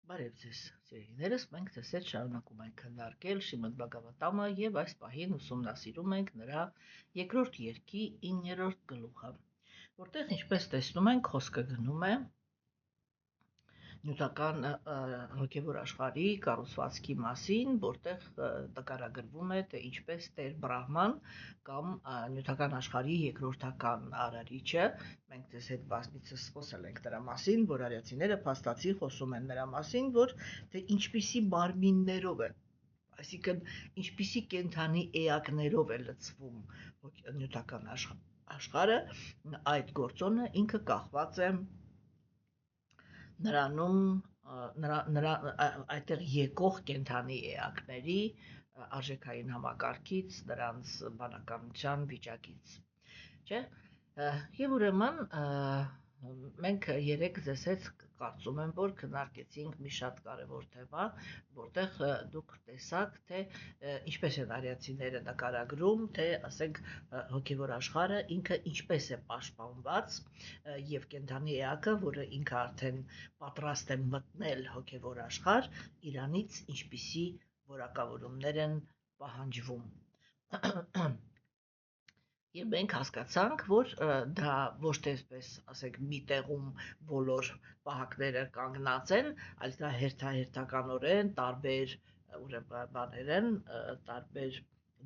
Բարև ձեզ, սիրելիներս, մենք ձեզ հետ շարունակում ենք քննարկել Շրիմադ Բհագավատամը եւ այս պահին ուսումնասիրում ենք նրա երկրորդ երկի 9-րդ գլուխը, որտեղ ինչպես տեսնում ենք, խոսքը գնում է նյութական հոգևոր աշխարհի կառուցվածքի մասին, որտեղ նկարագրվում է, թե ինչպես Տեր Բրահման կամ նյութական աշխարհի երկրորդական արարիչը, մենք ձեզ հետ բազմիցս խոսել ենք դրա մասին, որ արիացիները փաստացի խոսում են նրա մասին, որ թե ինչպիսի մարմիններով է, այսինքն ինչպիսի կենդանի էակներով է լցվում նյութական աշխարհը, այդ գործոնը ինքը կախված է նրանում այդտեղ եկող կենդանի էակների արժեքային համակարգից, նրանց բանականության վիճակից, չէ՞։ Եվ ուրեմն մենք երեք ձեզ հետ կարծում եմ, որ քննարկեցինք մի շատ կարևոր թեմա, որտեղ դուք տեսաք, թե ինչպես են արիացիները նկարագրում, թե ասենք հոգևոր աշխարհը ինքը ինչպես է պաշտպանված եւ կենդանի էակը, որը ինքը արդեն պատրաստ է մտնել հոգևոր աշխարհ, իրանից ինչպիսի որակավորումներ են պահանջվում։ Եվ մենք հասկացանք, որ դա ոչ թե այսպես, ասենք, մի տեղում բոլոր պահակները կանգնած են, այլ դա հերթականորեն տարբեր բաներ են, տարբեր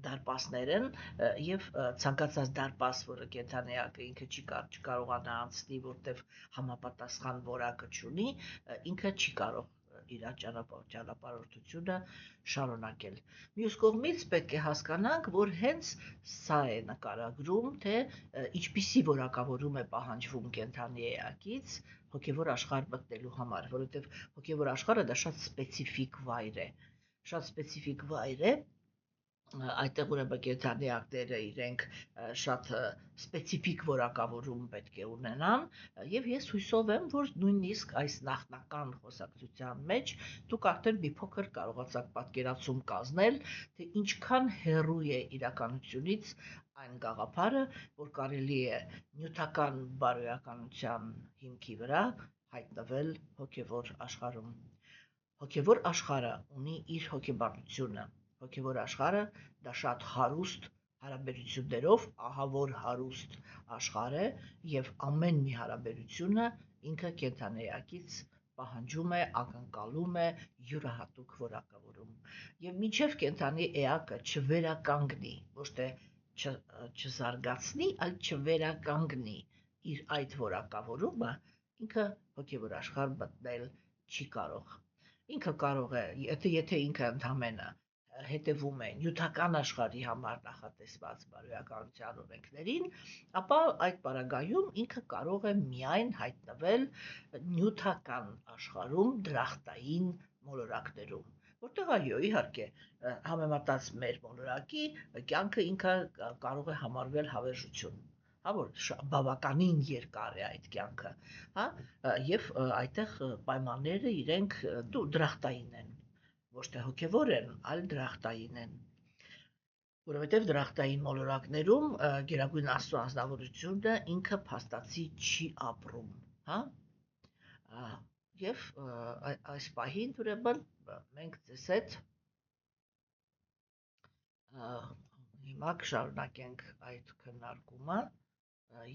դարպասներ են, եւ ցանկացած դարպաս, որը կենդանիակը ինքը չի կարողանա անցնի, որտեվ համապատասխան որակը չունի, ինքը չի կարող իր ճանապարհորդությունը շարունակել։ Մյուս կողմից պետք է հասկանանք, որ հենց սա է նկարագրում, թե ինչպիսի որակավորում է պահանջվում կենդանի էակից հոգևոր աշխարհ մտնելու համար, որովհետև հոգևոր աշխարհը դա շատ սպეციფიկ վայր է, շատ սպეციფიկ վայր է, այդտեղ ուրեմն կենդանիակները իրենք շատ սպეციფიկ որակավորում պետք է ունենան, եւ ես հույսով եմ, որ նույնիսկ այս նախնական խոսակցության մեջ դուք արդեն մի փոքր կարողացաք պատկերացում կազմել, թե ինչքան հեռու է իրականությունից այն գաղափարը, որ կարելի է նյութական բարոյականության հիմքի վրա հայտնվել հոգևոր աշխարհում։ Հոգևոր աշխարհը ունի իր հոգեբանությունը, հոգևոր աշխարհը դա շատ հարուստ հարաբերություններով, ահավոր հարուստ աշխարհ է եւ ամեն մի հարաբերությունը ինքը կենդանեակից պահանջում է, ակնկալում է յուրահատուկ որակավորում։ Եվ մինչև կենդանի էակը չվերականգնի, ոչ թե չզարգացնի, այլ չվերականգնի իր այդ որակավորումը, ինքը հոգևոր աշխարհ մտնել չի կարող։ Ինքը կարող է, եթե ինքը ընդամենը հետևում է նյութական աշխարհի համար նախատեսված բարոյականության օրենքներին, ապա այդ պարագայում ինքը կարող է միայն հայտնվել նյութական աշխարհում դրախտային մոլորակներում, որտեղ այո, իհարկե, համեմատած մեր մոլորակի, կյանքը ինքը կարող է համարվել հավերժություն, հա, որ բավականին երկար է այդ կյանքը, հա, եւ այդտեղ պայմանները իրենք դրախտային են, ոչ թե հոգևոր են, այլ դրախտային են, որովհետև դրախտային մոլորակներում գերագույն Աստծո անձնավորությունը ինքը փաստացի չի ապրում, հա, եւ այս պահին ուրեմն մենք ձեզ հետ հիմա կշարունակենք այդ քննարկումը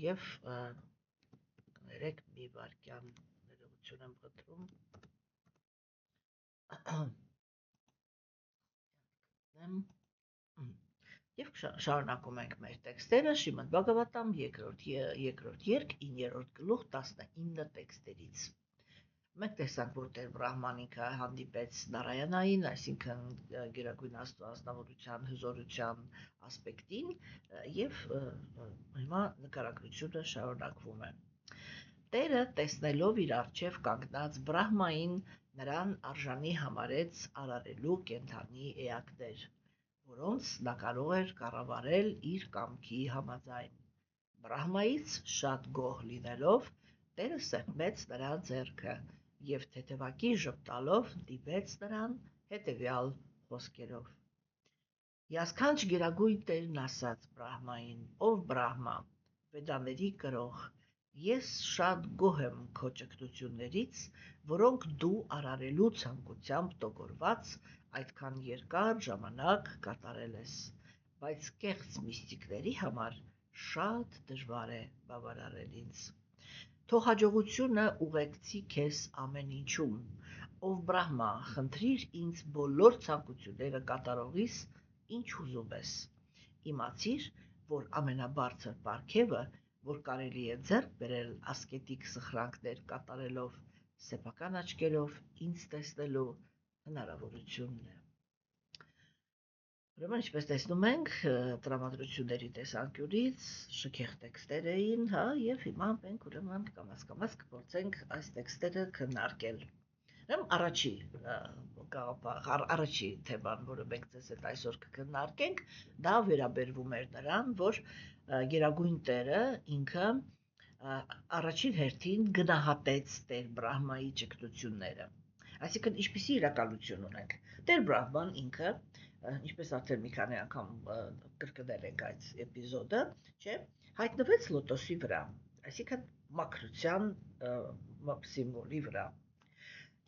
եւ ներեք մի վարքյան ներողություն եմ խնդրում Եվ շարունակում ենք մեր տեքստերը Շրիմադ Բհագավատամ երկրորդ երկ 9-րդ գլուխ 19 տեքստերից։ Մենք տեսանք, որ Տեր Բրահման ինքը հանդիպեց Նարայանային, այսինքն գերագույն Աստծո ազնվորության հզորության ասպեկտին, եւ հիմա նկարագրությունը շարունակվում է։ Տերը տեսնելով իր առջև կանգնած Բրահմային նրան արժանի համարեց արարելու կենդանի էակներ, որոնց նա կարող էր կառավարել իր կամքի համաձայն։ Բրահմայից շատ գոհ լինելով, Տերը սեղմեց նրա ձեռքը եւ թեթևակի ժպտալով դիմեց նրան հետեւյալ խոսքերով. Յասքանչ գերագույն Տերն ասաց Բրահմային, ով Բրահմա, Վեդաների կրող, Ես շատ գոհ եմ քո ճգնություններից, որոնք դու արարելու ցանկությամբ տոգորված այդքան երկար ժամանակ կատարել ես, բայց կեղծ միստիկների համար շատ դժվար է բավարարել ինձ։ Թող հաջողությունը ուղեկցի քեզ ամեն ինչում, ով Բրահմա, խնդրիր ինձ բոլոր ցանկությունները կատարողիս, ինչ ուզում ես։ Իմացիր, որ ամենաբարձր պարգևը, որ կարելի է ձեռք բերել ասկետիկ սխրանքներ կատարելով, սեփական աչքերով ինձ տեսնելու հնարավորությունն է։ Ուրեմն, ինչպես տեսնում ենք, տրամադրությունների տեսանկյունից շքեղ տեքստեր էին, հա, եւ հիմա մենք ուրեմն կամաց-կամաց կփորձենք այս տեքստերը քննարկել։ Առաջի թեման, որը մենք ձեզ հետ այսօր կքննարկենք, դա վերաբերվում էր նրան, որ Գերագույն Տերը ինքը առաջին հերթին գնահատեց Տեր Բրահմայի ճգնությունները։ Այսինքն, ինչպիսի իրականություն ունենք։ Տեր Բրահման ինքը, ինչպես արդեն մի քանի անգամ կրկնել ենք այդ էպիզոդը, չէ, հայտնվեց լոտոսի վրա, այսինքն մաքրության սիմվոլի վրա։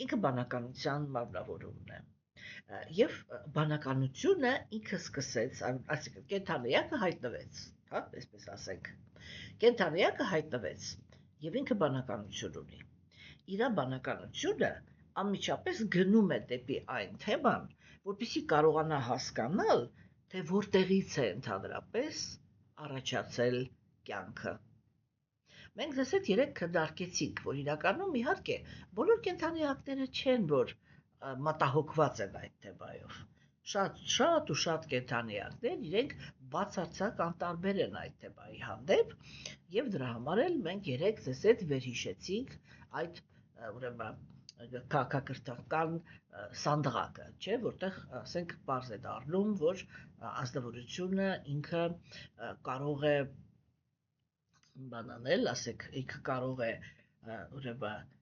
Ինքը բանականության մարմնավորումն է։ Եվ բանականությունը ինքը սկսեց, այսինքն կենդանիակը հայտնվեց, հա, այսպես ասենք։ Կենդանիակը հայտնվեց եւ ինքը բանականություն ունի։ Իր բանականությունը անմիջապես գնում է դեպի այն թեման, որպեսզի կարողանա հասկանալ, թե որտեղից է ընդհանրապես առաջացել կյանքը։ Մենք ձեզ հետ երեք քննարկեցինք, որ իրականում իհարկե բոլոր կենդանիակները չեն, որ մտահոգված են այդ թեմայով։ Շատ կենդանիակներ իրենք բացարձակ անտարբեր են այդ թեմայի հանդեպ, եւ դրա համար էլ մենք երեք ձեզ հետ վերհիշեցինք այդ ուրեմն քաղաքակրթական սանդղակը, չէ, որտեղ ասենք բարձ է դառնում, որ ազնվորությունը ինքը կարող է բանանել, ասենք, ինքը կարող է ուրեմն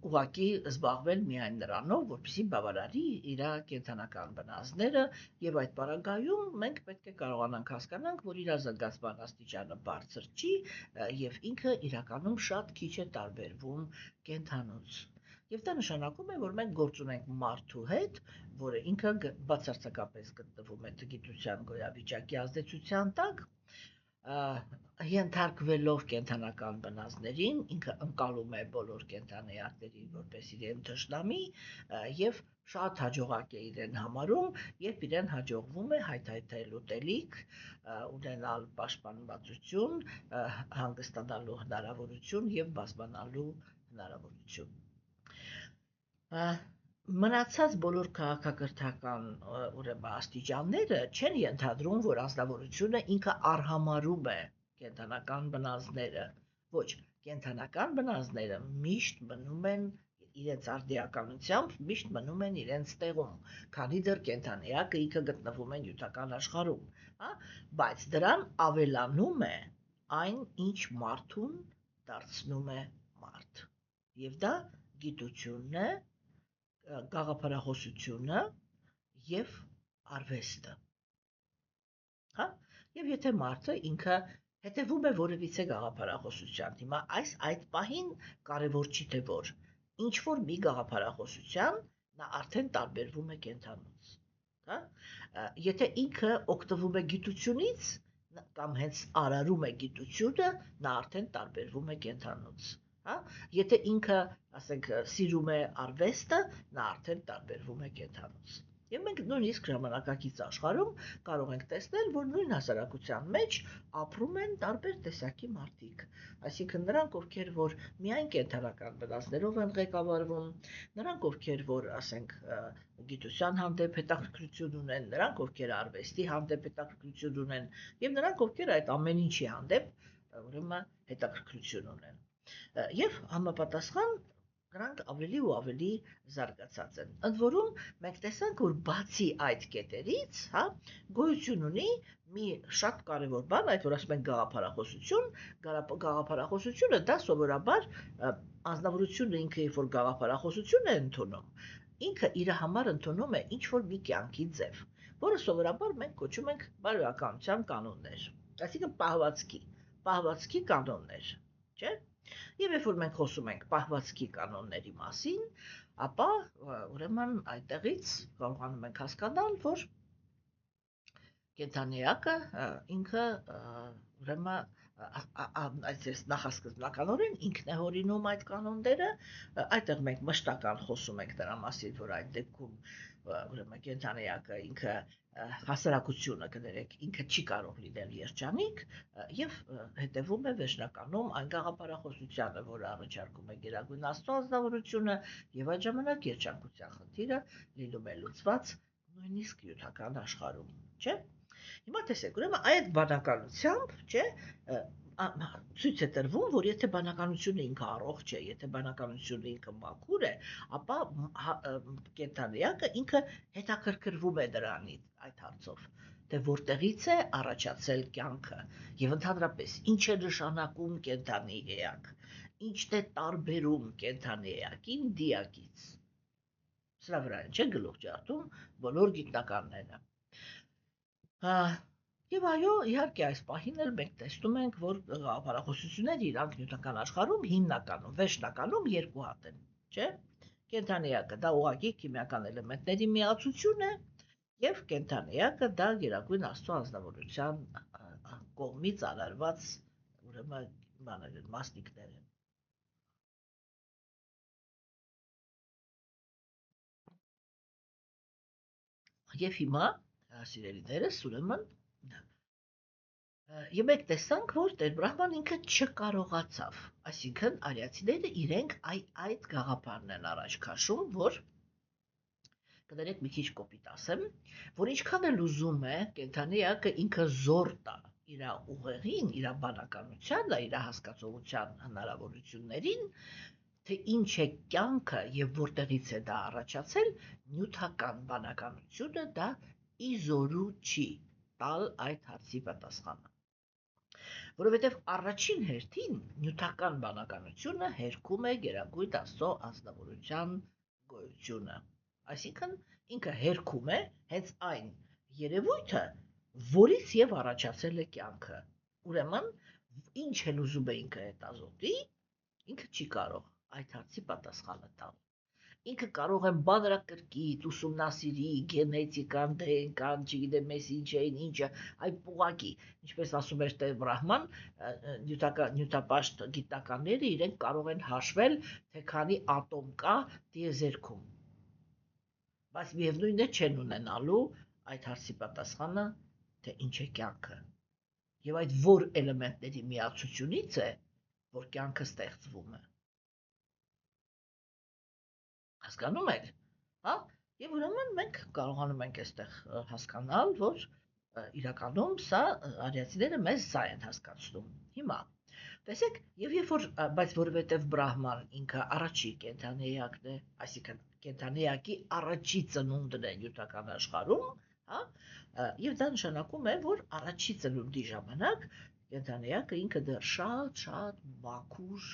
ուղղակի զբաղվել միայն նրանով, որպեսզի բավարարի իր կենդանական բնազդները, եւ այդ պարագայում մենք պետք է կարողանանք հասկանանք, որ իր զարգացման աստիճանը բարձր չի, եւ ինքը իրականում շատ քիչ է տարբերվում կենդանուց։ Եվ դա նշանակում է, որ մենք գործ ունենք մարդու հետ, որը ինքը բացարձակապես գտնվում է գիտության գոյավիճակի ազդեցության տակ, ենթարկվելով կենդանական բնազդներին, ինքը ընկալում է բոլոր կենդանիակներին որպես իրեն թշնամի եւ շատ հաջողակ է իրեն համարում, երբ իրեն հաջողվում է հայթայթել ուտելիք, ունենալ պաշտպանվածություն, հանգստանալու հնարավորություն եւ բազբանալու հնարավորություն։ Մնացած բոլոր քաղաքակրթական ուրեմն աստիճանները չեն ենթադրում, որ ազնվորությունը ինքը արհամարում է կենդանական բնազդները։ Ոչ, կենդանական բնազդները միշտ մնում են իրենց արդիականությամբ, միշտ մնում են իրենց տեղում, քանի դեռ կենդանիակը ինքը գտնվում է նյութական աշխարհում, հա, բայց դրան ավելանում է այն, ինչ մարդուն դարձնում է մարդ։ Եվ դա գիտությունն է, գաղափարախոսությունը եւ արվեստը։ Հա, եւ եթե մարդը ինքը հետևում է որևիցե գաղափարախոսության, հիմա այդ պահին կարևոր չի թե որ, ինչ որ մի գաղափարախոսության նա արդեն տարբերվում է կենդանուց, հա, եթե ինքը օգտվում է գիտությունից կամ հենց արարում է գիտությունը, նա արդեն տարբերվում է կենդանուց, հա, եթե ինքը, ասենք, սիրում է արվեստը, նա արդեն տարբերվում է կենդանուց։ Եվ մենք նույնիսկ ժամանակակից աշխարհում կարող ենք տեսնել, որ նույն հասարակության մեջ ապրում են տարբեր տեսակի մարդիկ, այսինքն նրանք, ովքեր որ միայն կենդանական բնազդներով են ղեկավարվում, նրանք, ովքեր որ, ասենք, գիտության հանդեպ հետաքրքրություն ունեն, նրանք, ովքեր արվեստի հանդեպ հետաքրքրություն ունեն, եւ նրանք, ովքեր այդ ամեն ինչի հանդեպ ուրեմն հետաքրքրություն ունեն։ Եվ համապատասխան նրանք ավելի ու ավելի զարգացած են։ Ընդ որում մենք տեսանք, որ բացի այդ կետերից, հա, գոյություն ունի մի շատ կարևոր բան, այդ որ ասում են գաղափարախոսություն, գաղափարախոսությունը դա սովորաբար անձնավորությունը ինքը երբ որ գաղափարախոսություն է ընդունում, ինքը իր համար ընդունում է ինչ որ մի կյանքի ձև, որը սովորաբար մենք կոչում ենք բարոյականության կանոններ, այսինքն պահվածքի կանոններ, չէ՞։ Եվ երբ որ մենք խոսում ենք պահվածքի կանոնների մասին, ապա ուրեմն այդտեղից կարողանում ենք հասկանալ, որ կենդանիակը ինքը ուրեմն այս նախասկզբնականորեն ինքն է հորինում այդ կանոնները, այդտեղ մենք մշտական խոսում ենք դրա մասին, որ այդ դեպքում ուրեմն կենդանիակը ինքը հասարակությունը կներեք ինքը չի կարող լինել երջանիկ եւ հետեւում է վերջնականում այն գաղափարախոսությանը, որը առաջարկում է Գերագույն Աստծո ազնվորությունը եւ այդ ժամանակ երջանկության խնդիրը լինում է լուծված նույնիսկ նյութական աշխարհում, չէ՞։ Հիմա տեսեք, ուրեմն այդ բանականությամբ, չէ, ցույց է տրվում, որ եթե բանականությունը ինքը առողջ է, եթե բանականությունը ինքը մաքուր է, ապա կենդանիակը ինքը հետաքրքրվում է դրանից այդ հարցով, թե որտեղից է առաջացել կյանքը եւ ընդհանրապես ինչ է նշանակում կենդանի էակ, ինչն է տարբերում կենդանի էակին դիակից։ Սրա վրա չէ գլուխ ջարդում բոլոր գիտնականները։ Եվ այո, իհարկե այս պահին էլ մենք տեսնում ենք, որ գաղափարախոսությունները իրանք նյութական աշխարհում հիմնականում, վերջնականում երկու հատ են, չէ՞։ Կենդանիակը դա ուղղակի քիմիական էլեմենտների միացություն է, եւ կենդանիակը դա Գերագույն Աստծո ազնվորության կողմից արարված ուրեմն բաներ են, մասնիկներ են։ Եվ հիմա, սիրելիներս, ուրեմն եւ մենք տեսանք, որ Տեր Բրահման ինքը չկարողացավ, այսինքն արիացիները իրենք այդ գաղափարն են առաջ քաշում, որ կներեք մի քիչ կոպիտ ասեմ, որ ինչքան էլ ուզում է կենդանիակը ինքը զոր տա իր ուղեղին, իր բանականությանը, իր հասկացողության հնարավորություններին, թե ինչ է կյանքը եւ որտեղից է դա առաջացել, նյութական բանականությունը դա իզորու չի տալ այդ հարցի պատասխանը։ Որովհետև առաջին հերթին նյութական բանականությունը հերքում է Գերագույն Աստծո ազնվորության գոյությունը։ Այսինքն ինքը հերքում է հենց այն երևույթը, որից եւ առաջացել է կյանքը։ Ուրեմն ինչ էլ ուզում է ինքը հետազոտի, ինքը չի կարող այդ հարցի պատասխանը տալ։ Ինքը կարող է մանրակրկիտ ուսումնասիրի գենետիկան, ԴՆԿ-ն, չգիտեմ ես ինչ էին, ինչը, այ ուղղակի, ինչպես ասում էր Տեր Բրահման, նյութապաշտ գիտնականները իրենք կարող են հաշվել, թե քանի ատոմ կա տիեզերքում։ Բայց միևնույն է չեն ունենալու այդ հարցի պատասխանը, թե ինչ է կյանքը։ Եվ այդ որ էլեմենտների միացությունից է, որ կյանքը ստեղծվում է։ Հասկանում եք, հա? Եվ ուրեմն մենք կարողանում ենք այստեղ հասկանալ, որ իրականում սա արիացիները մեզ սա են հասկացնում։ Հիմա տեսեք, եւ երբ որ բայց որովհետեւ Բրահման ինքը առաջի կենդանիակն է, այսինքն կենդանիակի առաջի ծնունդն է նյութական աշխարհում, հա? Եվ դա նշանակում է, որ առաջի ծնունդի ժամանակ կենդանիակը ինքը դեռ շատ մաքուր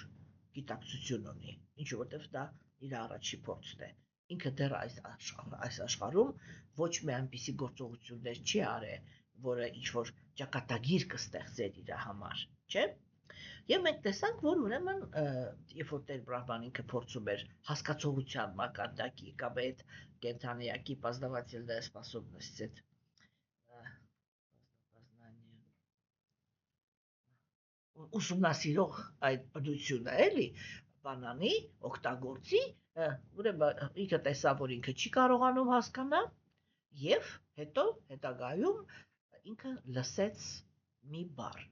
գիտակցություն ունի, ինչու որտեվ դա իր առաջի փորձն է։ Ինքը դեռ այս աշխարհում ոչ մի այնպիսի գործողություններ չի արել, որը ինչ-որ ճակատագիր կստեղծեր իր համար, չէ՞։ Եվ մենք տեսանք, որ ուրեմն երբ որ Տեր Բրահման ինքը փորձում էր հասկացողության մակարդակի կամ այդ կենդանիակի познавательная способность ուսումնասիրող այդ բնությունը էլի բանանի օգտագործի, ուրեմն ինքը տեսավ, որ ինքը չի կարողանում հասկանալ եւ հետո հետագայում ինքը լսեց մի բառ,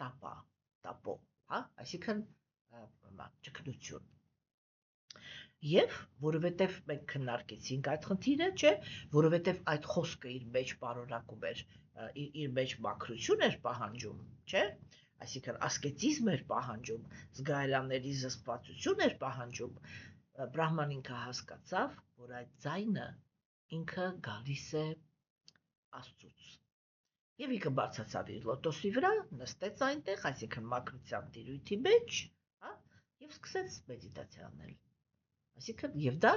տապո, հա, այսինքն ճգնություն։ Եվ որովհետև մենք քննարկեցինք այդ խնդիրը, չէ, որովհետև այդ խոսքը իր մեջ պարունակում էր, իր մեջ մաքրություն էր պահանջում, չէ, այսինքն ասկետիզմ էր պահանջում, զգայարանների զսպվածություն էր պահանջում, Բրահման ինքը հասկացավ, որ այդ ձայնը ինքը գալիս է Աստծուց։ Եվ ինքը բարձրացավ իր լոտոսի վրա, նստեց այնտեղ, այսինքն մաքրության տիրույթի մեջ, հա, եւ սկսեց մեդիտացիա անել։ Այսինքն եւ դա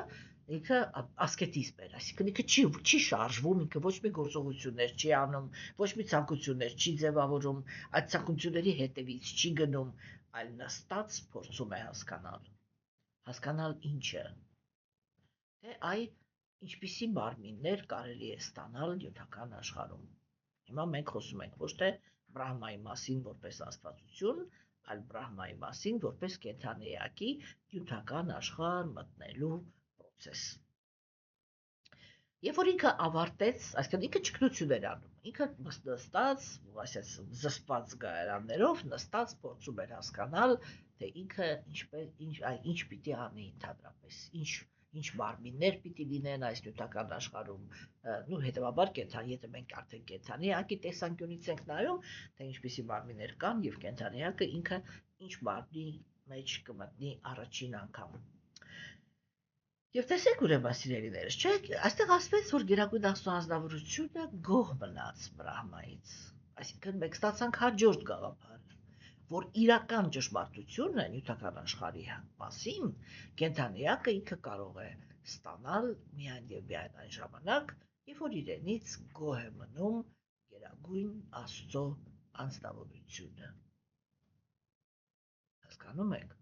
ինքը ասկետիզմ էր, այսինքն ինքը չի շարժվում, ինքը ոչ մի գործողություններ չի անում, ոչ մի ցանկություններ չի ձևավորում, այդ ցանկությունների հետևից չի գնում, այլ նստած փորձում է հասկանալ։ Հասկանալ ինչը, թե ինչպիսի մարմիններ կարելի է ստանալ նյութական աշխարհում։ Հիմա մենք խոսում ենք ոչ թե Բրահմայի մասին որպես աստվածություն, այլ Բրահմայի մասին որպես կենդանի էակի նյութական աշխարհ մտնելու process։ Երբ որ ինքը ավարտեց, այսինքն ինքը ճգնություն էր անում, ինքը նստած, այսպես զսպված գայարաններով նստած փորձում էր հասկանալ, թե ինքը ինչ պիտի անի ընդհանրապես, ինչ մարմիններ պիտի լինեն այս նյութական աշխարհում, հետևաբար կենդանի, եթե մենք արդեն կենդանի էակի տեսանկյունից ենք նայում, թե ինչպիսի մարմիններ կան եւ կենդանի էակը ինքը ինչ մարմնի մեջ կմտնի առաջին անգամ։ Եվ տեսեք ուրեմն սիրելիներս, չէ՞, այստեղ ասվեց, որ Գերագույն Աստծո անձնավորությունը գոհ մնաց Բրահմայից, այսինքն մենք ստացանք հաջորդ գաղափարը, որ իրական ճշմարտությունը նյութական աշխարհի մասին կենդանի էակը ինքը կարող է ստանալ միայն եւ միայն այն ժամանակ, երբ որ իրենից գոհ է մնում Գերագույն Աստծո անձնավորությունը։ Հասկանում եք։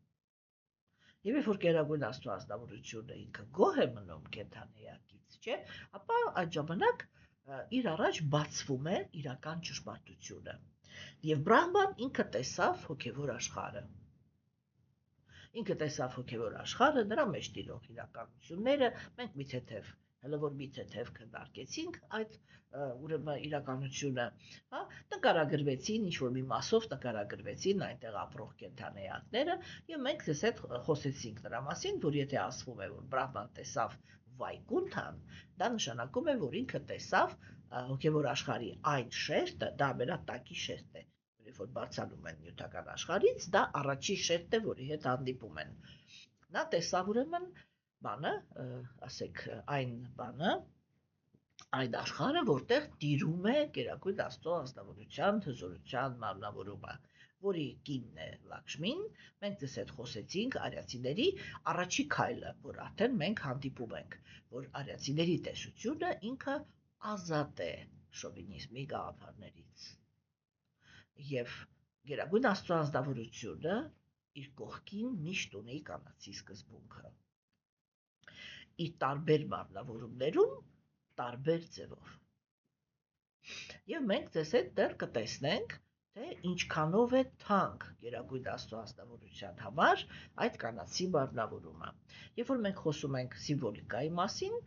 Եվ երբ որ Գերագույն Աստծո անձնավորությունը ինքը գոհ է մնում կենդանի էակից, չէ, ապա այդ ժամանակ իր առաջ բացվում է իրական ճշմարտությունը։ Եվ Բրահման ինքը տեսավ հոգևոր աշխարհը։ Ինքը տեսավ հոգևոր աշխարհը, նրա մեջ տիրող իրականությունները, մենք մի թեթև հələ որ մի թեթև քննարկեցինք այդ ուրեմն իրականությունը, հա, նկարագրվեցին, ինչ որ մի մասով նկարագրվեցին այնտեղ ապրող կենդանի էակները, եւ մենք դες հետ խոսեցինք նրա մասին, որ եթե ասվում է, որ Բրահման տեսավ Վայկունթան, դա նշանակում է, որ ինքը տեսավ հոգևոր աշխարհի այն շերտը, դա ամենատակի շերտն է, երբ որ բարձանում են նյութական աշխարհից, դա առաջի շերտն է, որի հետ հանդիպում են։ Նա տեսավ ուրեմն բանը, ասեք, այն բանը, այն աշխարհը, որտեղ տիրում է Գերագույն Աստծո անձնավորության հզորության մարմնավորումը, որի կինն է Լաքշմին, մենք դες հետ խոսեցինք արիացիների առաջի քայլը, որ արդեն մենք հանդիպում ենք, որ արիացիների տեսությունը ինքը ազատ է շովինիզմի գաղափարներից։ Եվ Գերագույն Աստծո անձնավորությունը իր կողքին միշտ ունի կանացի սկզբունքը։ Իր տարբեր մարմնավորումներում տարբեր ձևով։ Եվ մենք դες հետ դեռ կտեսնենք, թե ինչքանով է թանկ Գերագույն Աստծո անձնավորության համար այդ կանացի մարմնավորումը։ Երբ որ մենք խոսում ենք սիմվոլիկայի մասին,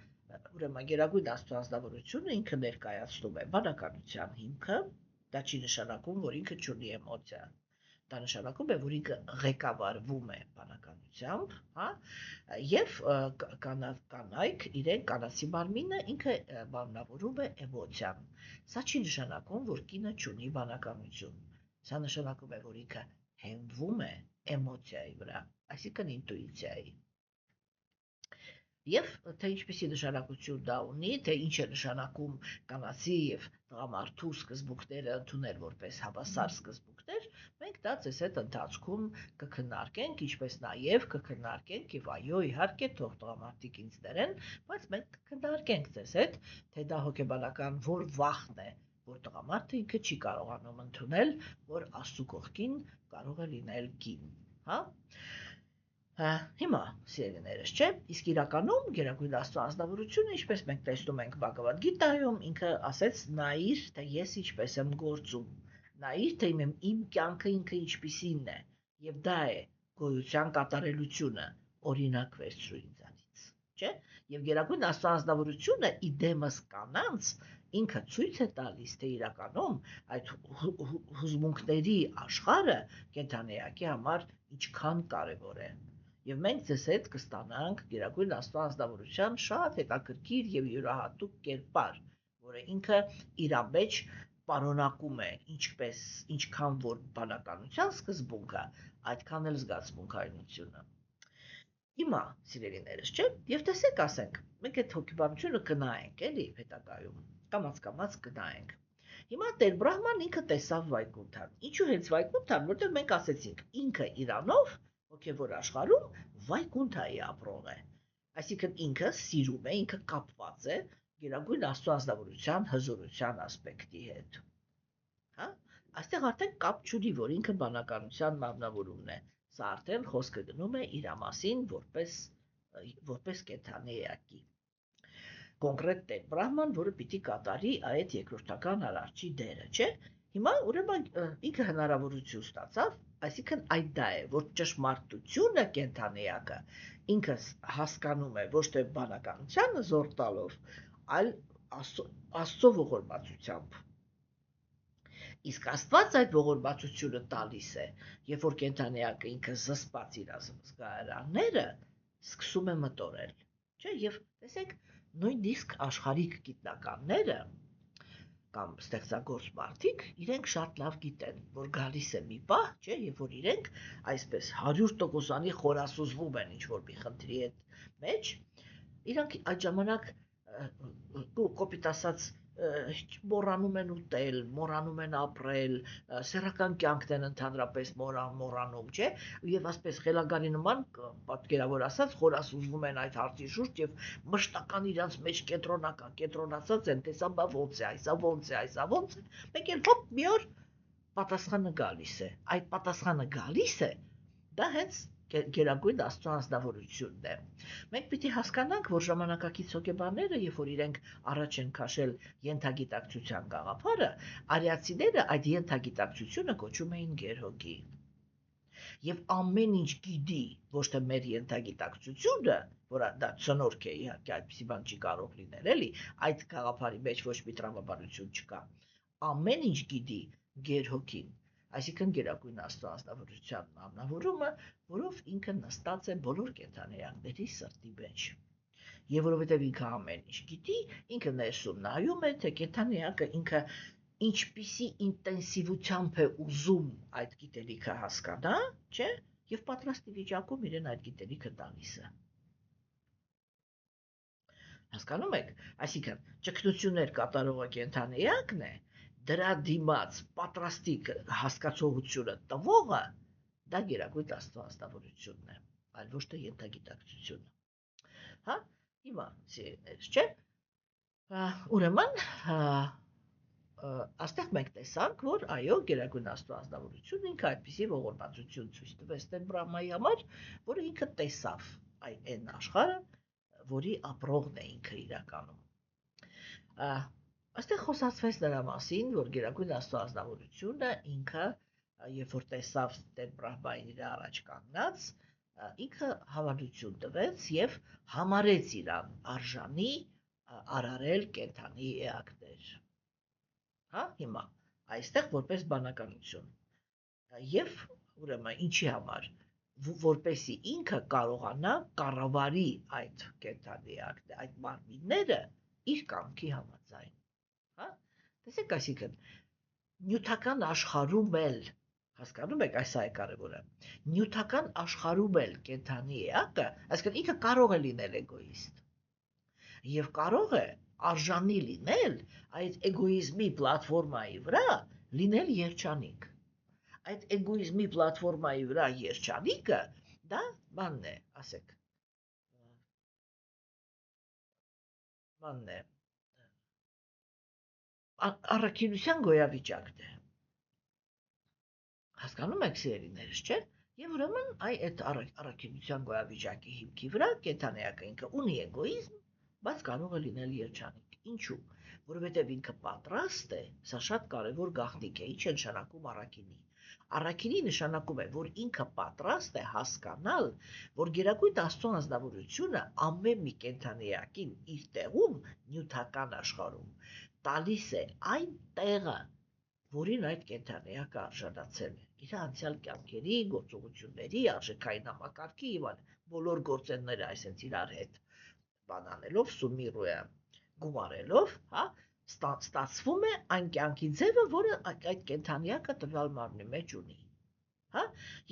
ուրեմն Գերագույն Աստծո անձնավորությունը ինքը ներկայացնում է բանականության հիմքը, դա չի նշանակում, որ ինքը չունի էմոցիա։ Դա նշանակում է, որ ինքը ղեկավարվում է բանականությամբ, հա, եւ կանայք իրեն կանացի մարմինը ինքը մարմնավորում է էմոցիան։ Սա չի նշանակում, որ կինը չունի բանականություն։ Սա նշանակում է, որ ինքը հենվում է էմոցիայի վրա, այսինքն ինտուիցիայի։ Եվ թե ինչպիսի նշանակություն դա ունի, թե ինչ է նշանակում կանացի եւ տղամարդու սկզբունքները ընդունել որպես հավասար սկզբունքներ, մենք դա ձեզ հետ ընթացքում կքննարկենք, ինչպես նաեւ կքննարկենք եւ այո, իհարկե, թող տղամարդիկ ինձ դերեն, բայց մենք կքննարկենք ձեզ հետ, թե դա հոգեբանական որ վախն է, որ տղամարդը ինքը չի կարողանում ընդունել, որ Աստծո կողքին կարող է լինել կին, հա։ Հիմա, սիրելիներս, չէ, իսկ իրականում Գերագույն Աստծո անձնավորությունը, ինչպես մենք տեսնում ենք Բhagavad Gita-ում, ինքը ասեց՝ նայիր, թե ես ինչպես եմ գործում, նայիր, թե իմ կյանքը ինքը ինչպիսին է, եւ դա է գոյության կատարելությունը, օրինակ վերցրու ինձանից, չէ։ Եվ Գերագույն Աստծո անձնավորությունը իդեմս կանանց ինքը ցույց է տալիս, թե իրականում այդ հուզմունքների աշխարհը կենդանի էակի համար ինչքան կարևոր է։ Եվ մենք ձեզ հետ կստանանք Գերագույն Աստծո անձնավորության շատ հետաքրքիր եւ յուրահատուկ կերպար, որը ինքը իր մեջ պարունակում է ինչքան որ բանականության սկզբունքը, այդքան էլ զգացմունքայնությունը։ Հիմա, սիրելիներս, չէ, եւ տեսեք, ասենք, մենք այդ հոգեբանությունը կնայենք, էլի, հետագայում, կամաց կնայենք։ Հիմա Տեր Բրահման ինքը տեսավ Վայկունթան։ Ինչու հենց Վայկունթան, որտեղ մենք ասեցինք, ինքը իրանով հոգևոր աշխարհում Վայկունթայի ապրող է։ Այսինքն ինքը սիրում է, ինքը կապված է Գերագույն Աստծո անձնավորության հզորության ասպեկտի հետ։ Հա, այստեղ արդեն կապ չունի, որ ինքը բանականության մարմնավորումն է։ Սա արդեն խոսքը գնում է իր մասին որպես կենդանի էակի։ Կոնկրետ տեր Բրահման, որը պիտի կատարի այդ երկրորդական արարչի դերը, չէ՞։ Հիմա ուրեմն ինքը հնարավորություն ստացավ, այսինքն այդ դա է, որ ճշմարտությունը կենդանիակը ինքը հասկանում է ոչ թե բանականությանը զոր տալով, այլ Աստծո ողորմածությամբ։ Իսկ Աստված այդ ողորմածությունը տալիս է, երբ որ կենդանիակը ինքը զսպած իր զգայարանները սկսում է մտորել, չէ՞, եւ տեսեք, նույնիսկ աշխարհիկ գիտնականները կամ ստեղծագործ մարդիկ իրենք շատ լավ գիտեն, որ գալիս է մի պահ, չէ, երբ որ իրենք այսպես 100%-անի խորասուզվում են ինչ-որ մի խնդրի մեջ, իրանք այդ ժամանակ կոպիտ ասած մոռանում են ուտել, մոռանում են ապրել, սեռական կյանքն են ընդհանրապես մոռանում, չէ, եւ ասպես խելագարի նման պատկերավոր ասած խորասուզվում են այդ հարցի շուրջ եւ մշտական իրանց մեջ կենտրոնացած են, տեսա բա ոնց է, այսա ոնց է, մեկ էլ հոպ մի օր պատասխանը գալիս է։ Այդ պատասխանը գալիս է, դա հենց գերագույն Աստծո անձնավորությունն է։ Մենք պիտի հասկանանք, որ ժամանակակից հոգեբանները, երբ որ իրենք առաջ են քաշել ենթագիտակցության գաղափարը, արիացիները այդ ենթագիտակցությունը կոչում էին գերհոգի։ Եվ ամեն ինչ գիտի, ոչ թե մեր ենթագիտակցությունը, որը դա ցնորք է, իհարկե այդպիսի բան չի կարող լինել, էլի, այդ գաղափարի մեջ ոչ մի տրամաբանություն չկա։ Ամեն ինչ գիտի գերհոգին, այսինքն գերագույն Աստծո անձնավորության մարմնավորումը, որով ինքը նստած է բոլոր կենդանիների սրտի մեջ։ Եվ որովհետև ինքը ամեն ինչ գիտի, ինքը ներսում նայում է, թե կենդանիակը ինքը ինչպիսի ինտենսիվությամբ է ուզում այդ գիտելիքը հասկանա, չէ, եւ պատրաստի վիճակում իրեն այդ գիտելիքը տալիս է։ Հասկանում եք, այսինքն ճգնություններ կատարողը կենդանիակն է, դրա դիմաց պատրաստի հասկացողությունը տվողը, դա գերագույն Աստծո անձնավորությունն է, այլ ոչ թե ենթագիտակցությունը։ Հա, հիմա սիրելիներս, չէ՞։ Ուրեմն այստեղ մենք տեսանք, որ այո, գերագույն Աստծո անձնավորությունը ինքը այդպիսի ողորմածություն ցույց տվեց Տեր Բրահմայի համար, որը ինքը տեսավ այն աշխարհը, որի ապրողն է ինքը իրականում։ Այստեղ խոսացվեց նրա մասին, որ գերագույն Աստծո անձնավորությունը ինքը, երբ որ տեսավ Տեր Բրահմային իր առաջ կանգնած, ինքը հավատություն տվեց եւ համարեց իրան արժանի արարել կենդանի էակներ։ Հա, հիմա այստեղ որպես բանականություն։ Եվ ուրեմն ինչի համար, որպեսի ինքը կարողանա կառավարի այդ կենդանի էակները, այդ մարմինները իր կամքի համաձայն։ Հա, տեսեք, այսինքն նյութական աշխարհում էլ, հասկանում եք, այս է կարևորը, նյութական աշխարհում էլ կենդանի էակը, այսինքն ինքը կարող է լինել էգոիստ եւ կարող է արժանի լինել այդ էգոիզմի պլատֆորմայի վրա լինել երջանիկ։ Այդ էգոիզմի պլատֆորմայի վրա երջանիկը դա բանն է, ասեք։ Բանն է։ Առաքինության գոյավիճակն է։ Հասկանում եք, սիրելիներս, չէ՞։ Եվ ուրեմն այդ առաքինության գոյավիճակի հիմքի վրա կենդանիակը ինքը ունի էգոիզմ, բայց կարող է լինել երջանիկ։ Ինչու՞։ Որովհետև ինքը պատրաստ է, սա շատ կարևոր գաղտնիք է, ինչ է նշանակում առաքինի։ Առաքինի նշանակում է, որ ինքը պատրաստ է հասկանալ, որ գերագույն Աստծո անձնավորությունը ամեն մի կենդանիակին իր տեղում նյութական աշխարհում տալիս է այն տեղը, որին այդ կենդանիակը արժանացել է։ Իր անցյալ կյանքերի, գործողությունների, արժեքային համակարգի եւ բոլոր գործերները այսպես իրար հետ բանանելով, սումիրուя գումարելով, հա, ստացվում է այն կյանքի ձևը, որը այդ կենդանիակը տվյալ մարմնի մեջ ունի։ Հա,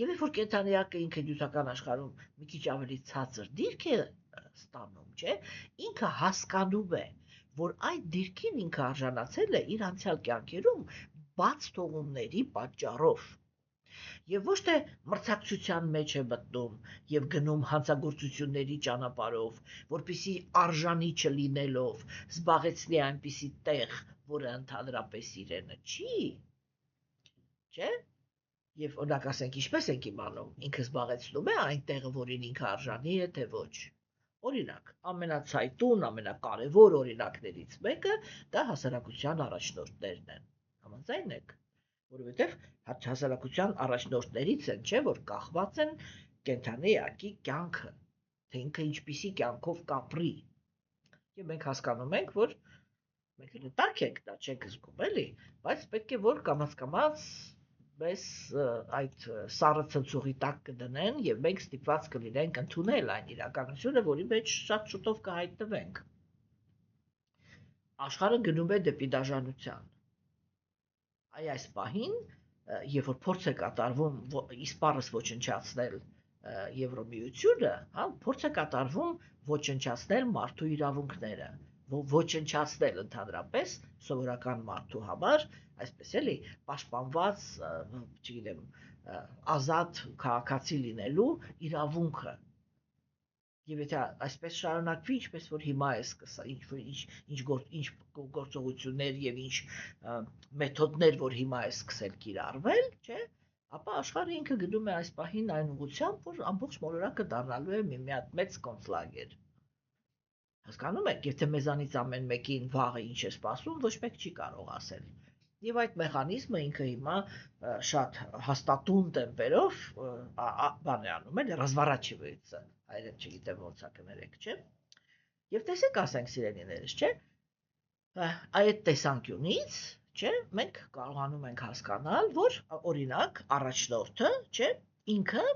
եւ երբ որ կենդանիակը ինքը նյութական աշխարհում մի քիչ ավելի ցածր դիրք է ստանում, չէ, ինքը հասկանում է, որ այդ դիրքին ինքը արժանացել է իր անցյալ կյանքերում բաց թողումների պատճառով։ Եվ ոչ թե մրցակցության մեջ է մտնում եւ գնում հանցագործությունների ճանապարհով, որպիսի արժանի չլինելով զբաղեցնի այնպիսի տեղ, որը ընդհանրապես իրենը չի, չէ՞։ Եվ օրինակ ասենք ինչպես ենք իմանում, ինքը զբաղեցնում է այն տեղը, որին ինքը արժանի է, թե ոչ։ Օրինակ, ամենացայտուն, ամենակարևոր օրինակներից մեկը դա հասարակության առաջնորդներն են։ Համաձայն եք, որովհետև հասարակության առաջնորդներից են, չէ՞, որ կախված են կենդանի էակի կյանքը, թե ինքը ինչպիսի կյանքով կապրի։ Եվ մենք հասկանում ենք, որ մենք դատարկ ենք, դա չենք զգում, էլի, բայց պետք է որ կամաց-կամաց մեզ այդ սառը ցնցուղի տակ կդնեն եւ մենք ստիպված կլինենք ընդունել այն իրականությունը, որի մեջ շատ շուտով կհայտնվենք։ Աշխարհը գնում է դեպի դաժանության։ Այս պահին, երբ որ փորձ է կատարվում իսպառս ոչնչացնել Եվրոմիությունը, հա, փորձ է կատարվում ոչնչացնել մարդու իրավունքները, ոչնչացնել ընդհանրապես սովորական մարդու համար, այսպես էլի, պաշտպանված, չգիտեմ, ազատ քաղաքացի լինելու իրավունքը։ Եվ եթե այսպես շարունակվի, ինչպես որ հիմա է սկսել, ինչ գործողություններ եւ ինչ մեթոդներ, որ հիմա է սկսել կիրառվել, չէ՞, ապա աշխարհը ինքը գնում է այս պահին այն ուղղությամբ, որ ամբողջ մոլորակը դառնալու է մի հատ մեծ կոնցլագեր։ Հասկանում եք, եթե մեզանից ամեն մեկին վաղը ինչ է սպասում, ոչ մեկ չի կարող ասել։ Եվ այդ մեխանիզմը ինքը հիմա շատ հաստատուն տեմպերով բան է անում, էլ ռազվարաչիվается, հայերեն չգիտեմ ոնց է կներեք, չէ՞։ Եվ տեսեք, ասենք սիրելիներս, չէ՞։ Այդ տեսանկյունից, չէ, մենք կարողանում ենք հասկանալ, որ օրինակ առաջնորդը, չէ, ինքը,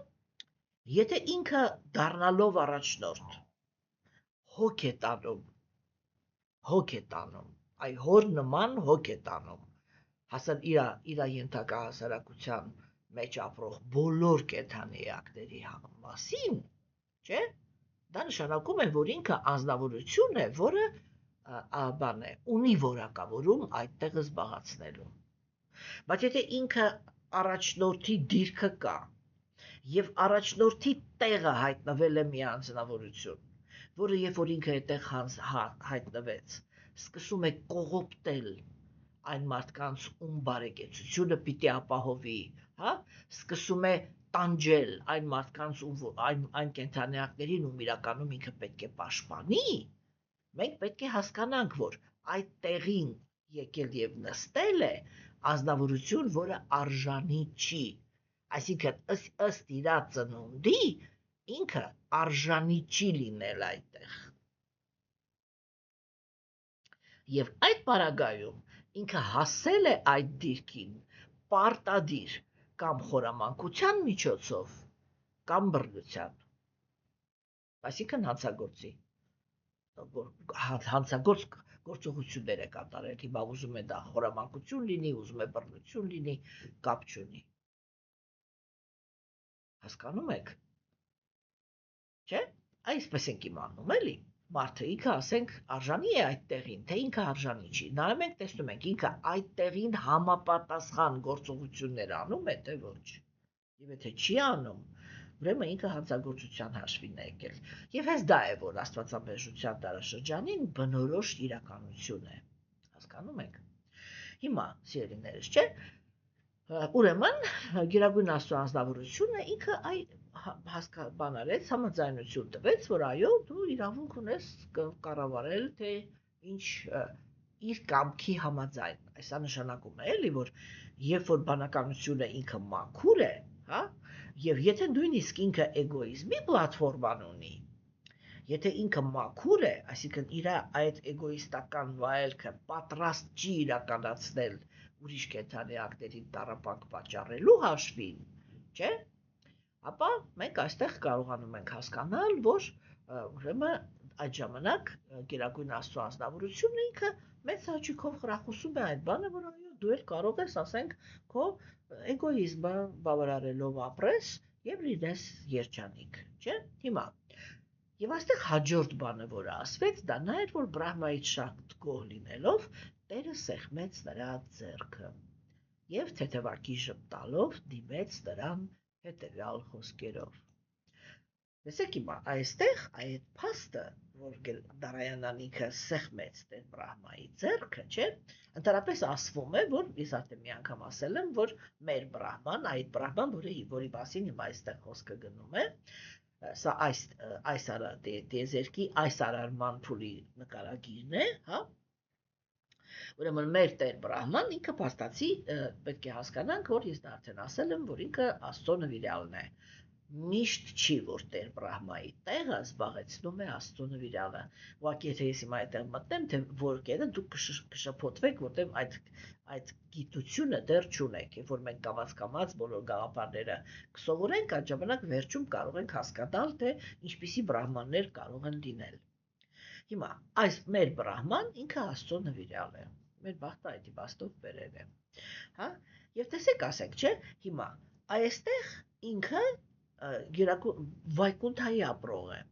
եթե ինքը դառնալով առաջնորդ հոգ է տանում, այ հոր նման հոգ է տանում, հասան իր ենթակա հասարակության մեջ ապրող բոլոր կենդանի էակների մասին, չէ, դա նշանակում է, որ ինքը անձնավորություն է, որը բան է, ունի որակավորում այդտեղը զբաղացնելու։ Բայց եթե ինքը առաջնորդի դիրքը կա, եւ առաջնորդի տեղը հայտնվել է մի անձնավորություն, որը երբ որ ինքը այդտեղ հայտնվեց, սկսում է կողոպտել այն մարդկանց, ում բարեկեցությունը պիտի ապահովի, հա, սկսում է տանջել այն մարդկանց, այն կենդանիակներին, ում իրականում ինքը պետք է պաշտպանի, մենք պետք է հասկանանք, որ այդ տեղին եկել եւ նստել է անձնավորություն, որը արժանի չի, այսինքն ըստ իր ծնունդի ինքը արժանի չի լինել այդտեղ։ Եվ այդ պարագայում ինքը հասել է այդ դիրքին պարտադիր կամ խորամանկության միջոցով, կամ բռնության, այսինքն հանցագործի, հանցագործ գործողություններ է կատարել, հիմա ուզում է դա խորամանկություն լինի, ուզում է բռնություն լինի, կապ չունի։ Հասկանում եք, չէ՞, այսպես ենք իմանում, էլի, մարդը ինքը, ասենք, արժանի է այդ տեղին, թե ինքը արժանի չի, նայում ենք, տեսնում ենք, ինքը այդ տեղին համապատասխան գործողություններ անում է, թե ոչ, եւ եթե չի անում, ուրեմն ինքը հանցագործության հաշվին է եկել, եւ հենց դա է, որ աստվածաբերժության դարաշրջանին բնորոշ իրականություն է, հասկանում եք։ Հիմա, սիրելիներս, չէ՞, ուրեմն Գերագույն Աստծո անձնավորությունը ինքը բանարեց, համաձայնություն տվեց, որ այո, դու իրավունք ունես կառավարել, թե ինչ իր կամքի համաձայն, այսա նշանակում է էլի, որ երբ որ բանականությունը ինքը մաքուր է, հա, եւ եթե նույնիսկ ինքը էգոիզմի պլատֆորման ունի, եթե ինքը մաքուր է, այսինքն իր այդ էգոիստական վայելքը պատրաստ չի իրականացնել ուրիշ կենդանիակներին տառապանք պատճառելու հաշվին, չէ՞, ապա մենք այստեղ կարողանում ենք հասկանալ, որ ուրեմն այդ ժամանակ Գերագույն Աստծո անձնավորությունը ինքը մեծ հաճույքով խրախուսում է այդ բանը, որ այո, դու էլ կարող ես, ասենք, քո էգոիզմը բավարարելով ապրես եւ լինես երջանիկ, չէ՞։ Հիմա եւ այստեղ հաջորդ բանը, որը ասվեց, դա նա էր, որ Բրահմայից շատ գոհ լինելով, Տերը սեղմեց նրա ձեռքը եւ թեթևակի ժպտալով դիմեց նրան հետեւյալ խոսքերով. Տեսեք հիմա, այստեղ այդ փաստը, որ Դարայանան ինքը սեղմեց Տեր Բրահմայի ձեռքը, չէ, ընդհանրապես ասվում է, որ ես արդեն մի անգամ ասել եմ, որ մեր Բրահման, այդ Բրահման, որի մասին հիմա այստեղ խոսքը գնում է, սա այս տիեզերքի այս արարման փուլի նկարագիրն է, հա։ Ուրեմն մեր Տեր Բրահման ինքը փաստացի պետք է հասկանանք, որ ես դա արդեն ասել եմ, որ ինքը Աստծո նվիրյալն է։ Միշտ չի, որ Տեր Բրահմայի տեղը զբաղեցնում է Աստծո նվիրյալը։ Ուղղակի եթե ես հիմա այդտեղ մտնեմ, թե որ կետը դուք կշփոթվեք, որտեղ այդ գիտությունը դեռ չունեք, երբ որ մենք կամաց բոլոր գաղափարները կսովորենք, այդ ժամանակ վերջում կարող ենք հասկանալ, թե ինչպիսի բրահմաններ կարող են լինել։ Հիմա այս մեր Բրահման ինքը Աստծո նվիրյալ է։ Մեր բախտը այդ իմաստով բերել է։ Հա, եւ տեսեք, ասենք, չէ, հիմա այստեղ ինքը վայկունթայի ապրող է։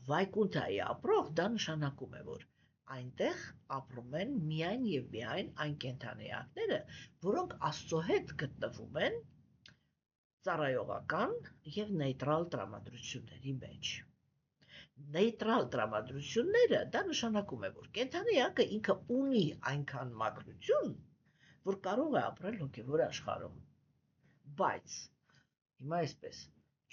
Վայկունթայի ապրող դա նշանակում է, որ այնտեղ ապրում են միայն եւ միայն այն կենդանիակները, որոնք Աստծո հետ գտնվում են ծառայողական եւ նեյտրալ տրամադրությունների մեջ։ Նեյտրալ տրամադրությունները դա նշանակում է, որ կենդանիակը ինքը ունի այնքան մաքրություն, որ կարող է ապրել հոգևոր աշխարհում։ Բայց հիմա այսպես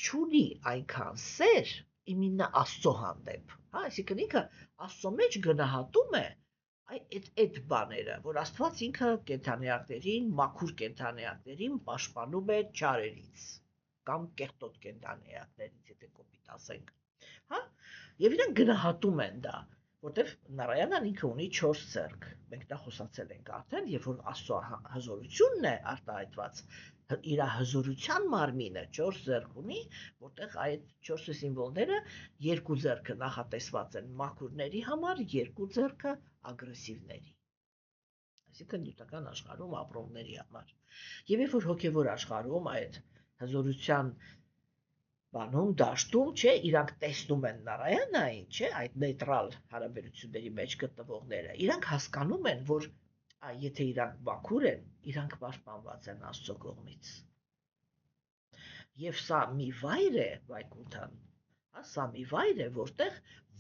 չունի այնքան սեր իմինա Աստծո հանդեպ, հա, այսինքն ինքը Աստծո մեջ գնահատում է այդ բաները, որ Աստված ինքը կենդանիակներին, մաքուր կենդանիակներին պաշտպանում է չարերից կամ կեղտոտ կենդանիակներից, եթե կոպիտ ասենք, հա, եւ իրանք գնահատում են դա, որտեվ Նարայանան ինքը ունի 4 ձեռք, մենք դա խոսացել ենք արդեն, երբ որ Աստծո հզորությունն է արտահայտված, իր հզորության մարմինը 4 ձեռք ունի, որտեղ այդ 4 սիմվոլները 2 ձեռքը նախատեսված են մաքուրների համար, 2 ձեռքը ագրեսիվների, այսինքն նյութական աշխարհում ապրողների համար։ Եվ երբ որ հոգևոր աշխարհում այդ հզորության բանում դաշտում, չէ, իրանք տեսնում են Նարայանային, չէ, այդ նեյտրալ հարաբերությունների մեջ գտնվողները, իրանք հասկանում են, որ եթե իրանք մաքուր են, իրանք պաշտպանված են Աստծո կողմից։ Եվ սա մի վայր է, Վայկունթան, սա մի վայր է, որտեղ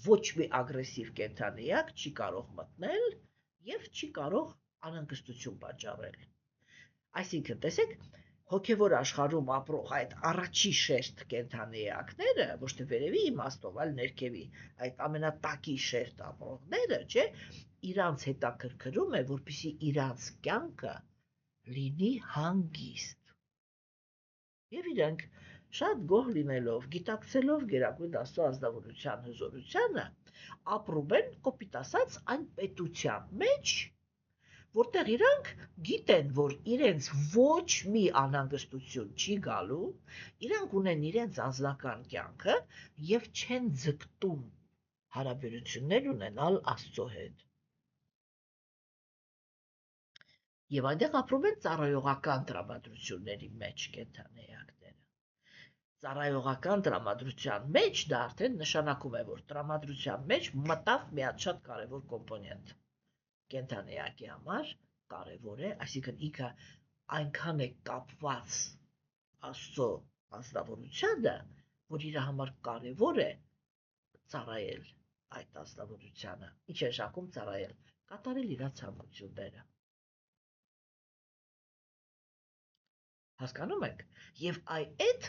ոչ մի ագրեսիվ կենդանիակ չի կարող մտնել եւ չի կարող անհանգստություն պատճառել։ Այսինքն, տեսեք, հոգևոր աշխարհում ապրող այդ առաջի շերտ կենդանիակները, ոչ թե վերևի իմաստով, այլ ներքևի, այդ ամենատակի շերտ ապրողները, չէ, իրանց հետաքրքրում է, որպեսզի իրանց կյանքը լինի հանգիստ։ Եվ իրենք շատ գոհ լինելով, գիտակցելով Գերագույն Աստծո ազնվորության հզորությանը, ապրում են, կոպիտ ասած, այն պետության մեջ, որտեղ իրանք գիտեն, որ իրենց ոչ մի անհանգստություն չի գալու, իրանք ունեն իրենց անձնական կյանքը եւ չեն ձգտում հարաբերություններ ունենալ Աստծո հետ։ Եվ այնտեղ ապրում են ծառայողական տրամադրությունների մեջ կենդանիակները։ Ծառայողական տրամադրության մեջ դա արդեն նշանակում է, որ տրամադրության մեջ մտավ մի հատ շատ կարևոր կոմպոնենտ։ Կենդանիակի համար կարևոր է, այսինքն ինքը այնքան է կապված Աստծո ազնվորությանը, որ իր համար կարևոր է ծառայել այդ ազնվորությանը։ Ինչ է նշանակում ծառայել, կատարել իր ցանկությունները։ Հասկանում եք։ Եվ այդ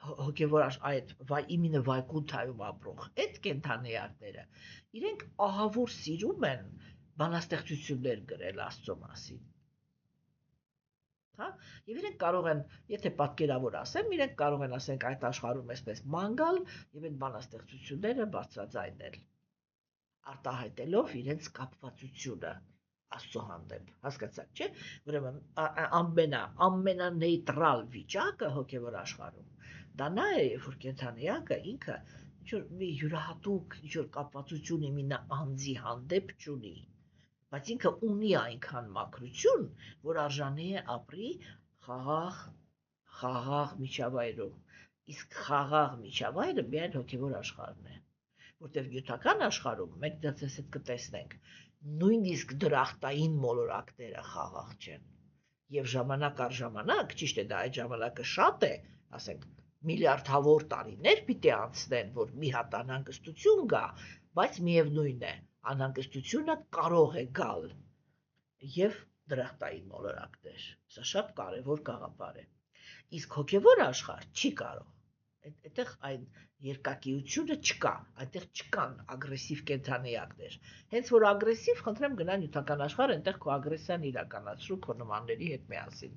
հոգևոր այդ իմինը Վայկունթայում ապրող այդ կենդանիակները իրենք ահավոր սիրում են բանաստեղծություններ գրել Աստծո մասին։ Հա, եւ իրենք կարող են, եթե պատկերավոր ասեմ, իրենք կարող են ասենք այդ աշխարհում այսպես ման գալ եւ այդ բանաստեղծությունները բարձրաձայնել, արտահայտելով իրենց կապվածությունը Աստծո հանդեպ, հասկացաք, չէ՞։ Ուրեմն ամենանեյտրալ վիճակը հոգևոր աշխարհում դա նա է, երբ որ կենդանիակը ինքը ինչ-որ մի յուրահատուկ ինչ-որ կապվածություն իմինա անձի հանդեպ չունի, բայց ինքը ունի այնքան մաքրություն, որ արժանի է ապրի խաղաղ միջավայրում, իսկ խաղաղ միջավայրը միայն հոգևոր աշխարհն է, որտեղ նյութական աշխարհում մենք դա ցես հետ կտեսնենք, նույնիսկ դրախտային մոլորակները խաղաղ չեն։ Եվ ժամանակ առ ժամանակ, ճիշտ է, դա այդ ժամանակը շատ է, ասենք, միլիարդավոր տարիներ պիտի անցնեն, որ մի հատ անհանգստություն գա, բայց միևնույն է, անհանգստությունը կարող է գալ եւ դրախտային մոլորակներ։ Սա շատ կարևոր գաղափար է։ Իսկ հոգևոր աշխարհ չի կարող։ Այդտեղ այն երկակիությունը չկա, այդտեղ չկան ագրեսիվ կենթանիակներ։ Հենց որ ագրեսիվ, խնդրեմ գնա նյութական աշխարհ, այնտեղ քո ագրեսիան իրականացրու քո նմանների հետ միասին։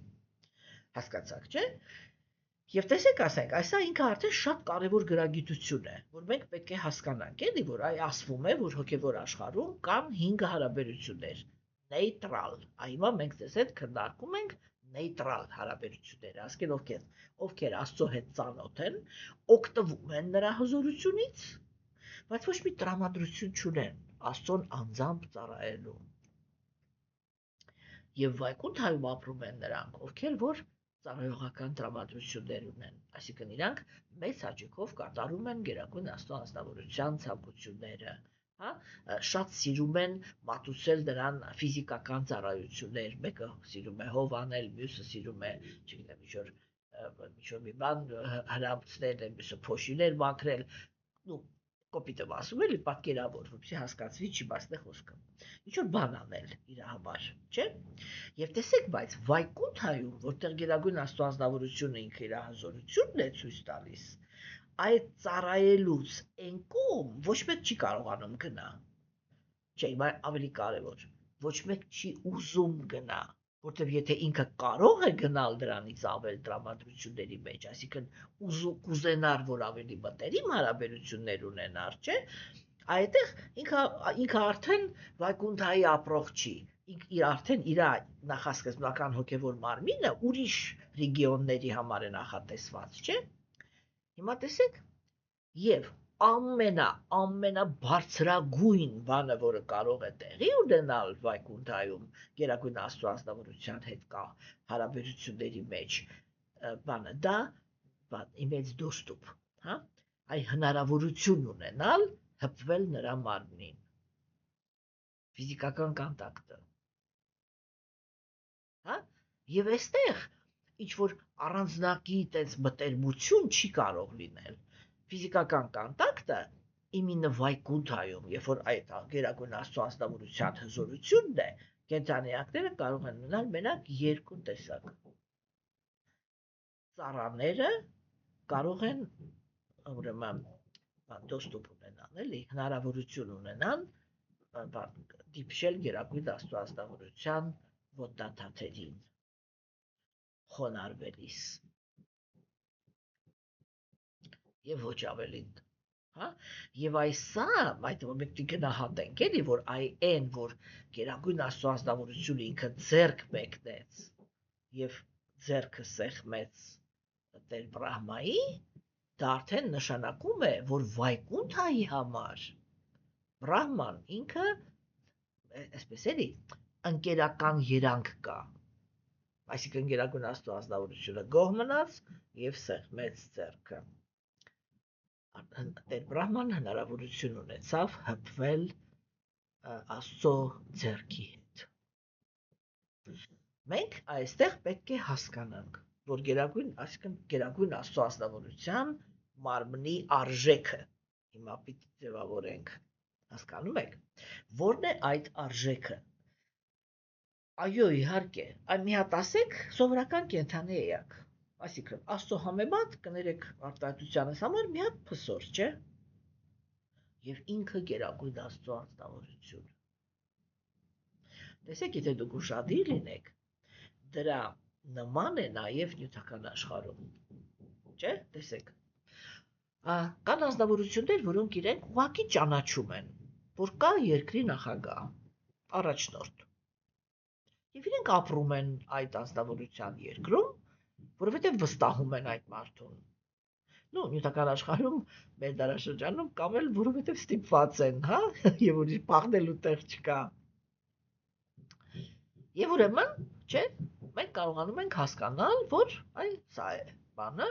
Հասկացաք, չէ՞։ Եվ տեսեք, ասենք, այսա ինքը արդեն շատ կարևոր գրագիտություն է, որ մենք պետք է հասկանանք, էլի, որ ասվում է, որ հոգևոր աշխարհում կան 5 հարաբերություններ, նեյտրալ։ Հիմա մենք ձեզ հետ քննարկում ենք նեյտրալ հարաբերությունները, ասկեն ովքեր Աստծո հետ ծանոթ են, օգտվում են նրա հզորությունից, բայց ոչ մի տրամադրություն չունեն Աստծուն անձամբ ծառայելու։ Եվ վայկունթայում ապրում են նրանք, ովքեր որ ծառայողական տրամադրություններ ունեն, այսինքն իրանք մեծ հաճույքով կատարում են գերագույն Աստծո անձնավորության ցանկությունները, հա, շատ սիրում են մատուցել նրան ֆիզիկական ծառայություններ, մեկը սիրում է հով անել, մյուսը սիրում է, չգիտեմ, ինչ-որ մի բան հրամցնել, մյուսը փոշիներ մաքրել, կոպիտ եմ ասում էլի պատկերավոր, որպեսզի հասկացվի չի մասնե խոսքը։ Ինչ-որ բան անել իր համար, չէ՞։ Եվ տեսեք, բայց վայկունթայում, որտեղ գերագույն Աստծո անձնավորությունը ինքը իր հզորությունն է ցույց տալիս, այդ ծառայելուց այն կողմ ոչ մեկ չի կարողանում գնա։ Չէ, հիմա ավելի կարևոր, ոչ մեկ չի ուզում գնա, որտեղ եթե ինքը կարող է գնալ դրանից ավել տրամադրությունների մեջ, այսինքն կուզենար, որ ավելի մտերիմ հարաբերություններ ունենար, չէ՞, այդտեղ ինքը արդեն վայկունթայի ապրող չի, արդեն իր նախասկզբնական հոգևոր մարմինը ուրիշ ռեգիոնների համար է նախատեսված, չէ՞։ Հիմա տեսեք, եւ ամենաբարձրագույն բանը, որը կարող է տեղի ունենալ վայկունթայում գերագույն Աստծո անձնավորության հետ կա հարաբերությունների մեջ, բանը դա image доступ, հա, այ հնարավորություն ունենալ հպվել նրա մարմնին, ֆիզիկական կոնտակտը, հա, եւ այստեղ ինչ որ առանձնակի տես մտերմություն չի կարող լինել, ֆիզիկական կոնտակտը իմինը վայկունթայում, երբ որ այդ գերագույն Աստծո անձնավորության հզորությունն է, կենթանիակները կարող են ունենալ մենակ երկու տեսակ։ Ծառաները կարող են ուրեմն доступ ունենան, էլի, հնարավորություն ունենան դիպչել գերագույն Աստծո անձնավորության ոտնաթաթերին խոնարհվելիս եւ ոչ ավելին, հա, եւ այսա, այդ որ մենք գնահատենք, էլի, որ այն որ գերագույն Աստծո անձնավորությունը ինքը ձեռք մեկնեց եւ ձեռքը սեղմեց Տեր Բրահմայի, դա արդեն նշանակում է, որ վայկունթայի համար Բրահման ինքը, այսպես էլի, ընկերական երանգ կա, այսինքն գերագույն Աստծո անձնավորությունը գոհ մնաց եւ սեղմեց ձեռքը։ Տեր Բրահման հնարավորություն ունեցավ հպվել Աստծո ձեռքի հետ։ Մենք այստեղ պետք է հասկանանք, որ այսինքն գերագույն Աստծո անձնավորության մարմնի արժեքը հիմա պիտի ձևավորենք, հասկանում եք, որն է այդ արժեքը։ Այո, իհարկե, այն մի հատ ասեք, սովորական կենդանի էակ, այսինքն Աստծո համեմատ կներեք արտահայտությանս համար մի հատ փսոր, չէ՞։ Եվ ինքը գերագույն Աստծո անձնավորությունը։ Տեսեք, եթե դուք ուշադիր լինեք, դրա նման է նաև նյութական աշխարհում, չէ՞, տեսեք։ Կան անձնավորություններ, որոնք իրենք ուղղակի ճանաչում են, որ կա երկրի նախագահ, առաջնորդ։ Եվ իրենք ապրում են այդ անձնավորության երկրում, որովհետև վստահում են այդ մարդուն։ Նյութական աշխարհում մեր դարաշրջանում կամ էլ որովհետև ստիպված են, հա, եւ ուրիշ փախնելու տեղ չկա։ Եվ ուրեմն, չէ, մենք կարողանում ենք հասկանալ, որ սա է բանը,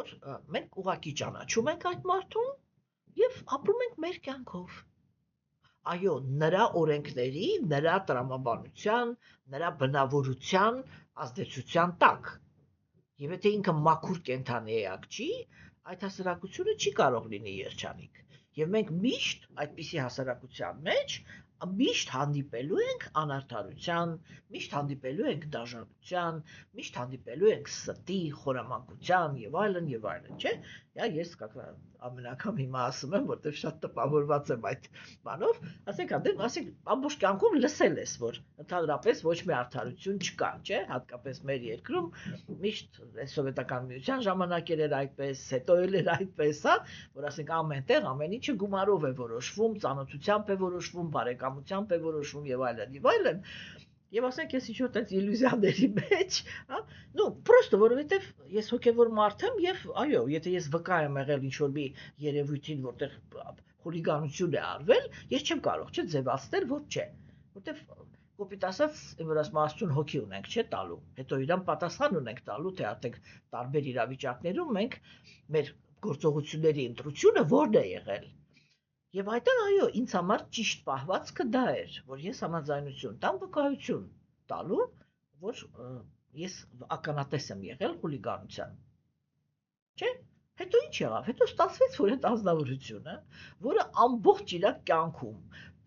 որ մենք ուղղակի ճանաչում ենք այդ մարդուն եւ ապրում ենք մեր կյանքով։ Այո, նրա օրենքների, նրա տրամաբանության, նրա բնավորության ազդեցության տակ։ Եվ եթե ինքը մաքուր կենթանի էակ չի, այդ հասարակությունը չի կարող լինի երջանիկ։ Եվ մենք միշտ այդպիսի հասարակության մեջ միշտ հանդիպելու ենք անարդարության, միշտ հանդիպելու ենք դաժանության, միշտ հանդիպելու ենք ստի, խորամանկության եւ այլն, չէ՞։ Ես ամեն անգամ հիմա ասում եմ, որտեվ շատ տպավորված եմ այդ բանով, ասենք ամբողջ կյանքում լսել ես, որ ընդհանրապես ոչ մի արդարություն չկա, չէ՞, հատկապես մեր երկրում միշտ սովետական միության ժամանակել էր այդպես, հետո էլ էր այդպես, հա, որ ասենք ամենտեղ ամեն ինչը գումարով է որոշվում, ծանոթությամբ է որոշվում, բարեկամությամբ է որոշվում եւ այլն։ Եվ ասենք ես ինչ-որ տենց իլյուզիաների մեջ, հա, պրոստը որովհետև ես հոգևոր մարդ եմ եւ այո, եթե ես վկա եմ եղել ինչ-որ մի երևույթին, որտեղ խուլիգանություն է արվել, ես չեմ կարող չէ ձևացնել, որ չէ, որտեվ կոպիտ ասած, որ ասում աստծուն հոգի ունենք, չէ, տալու, հետո իրան պատասխան ունենք տալու, թե արդեն տարբեր իրավիճակներում մենք մեր գործողությունների ընտրությունը որն է եղել։ Եվ այդտեղ այո, ինձ համար ճիշտ պահվածքը դա էր, որ ես համաձայնություն տամ վկայություն տալու, որ ես ականատես եմ եղել խուլիգանության։ Չէ՞։ Հետո ինչ եղավ։ Հետո ստացվեց, որ այդ ազնվորությունը, որը ամբողջ իր կյանքում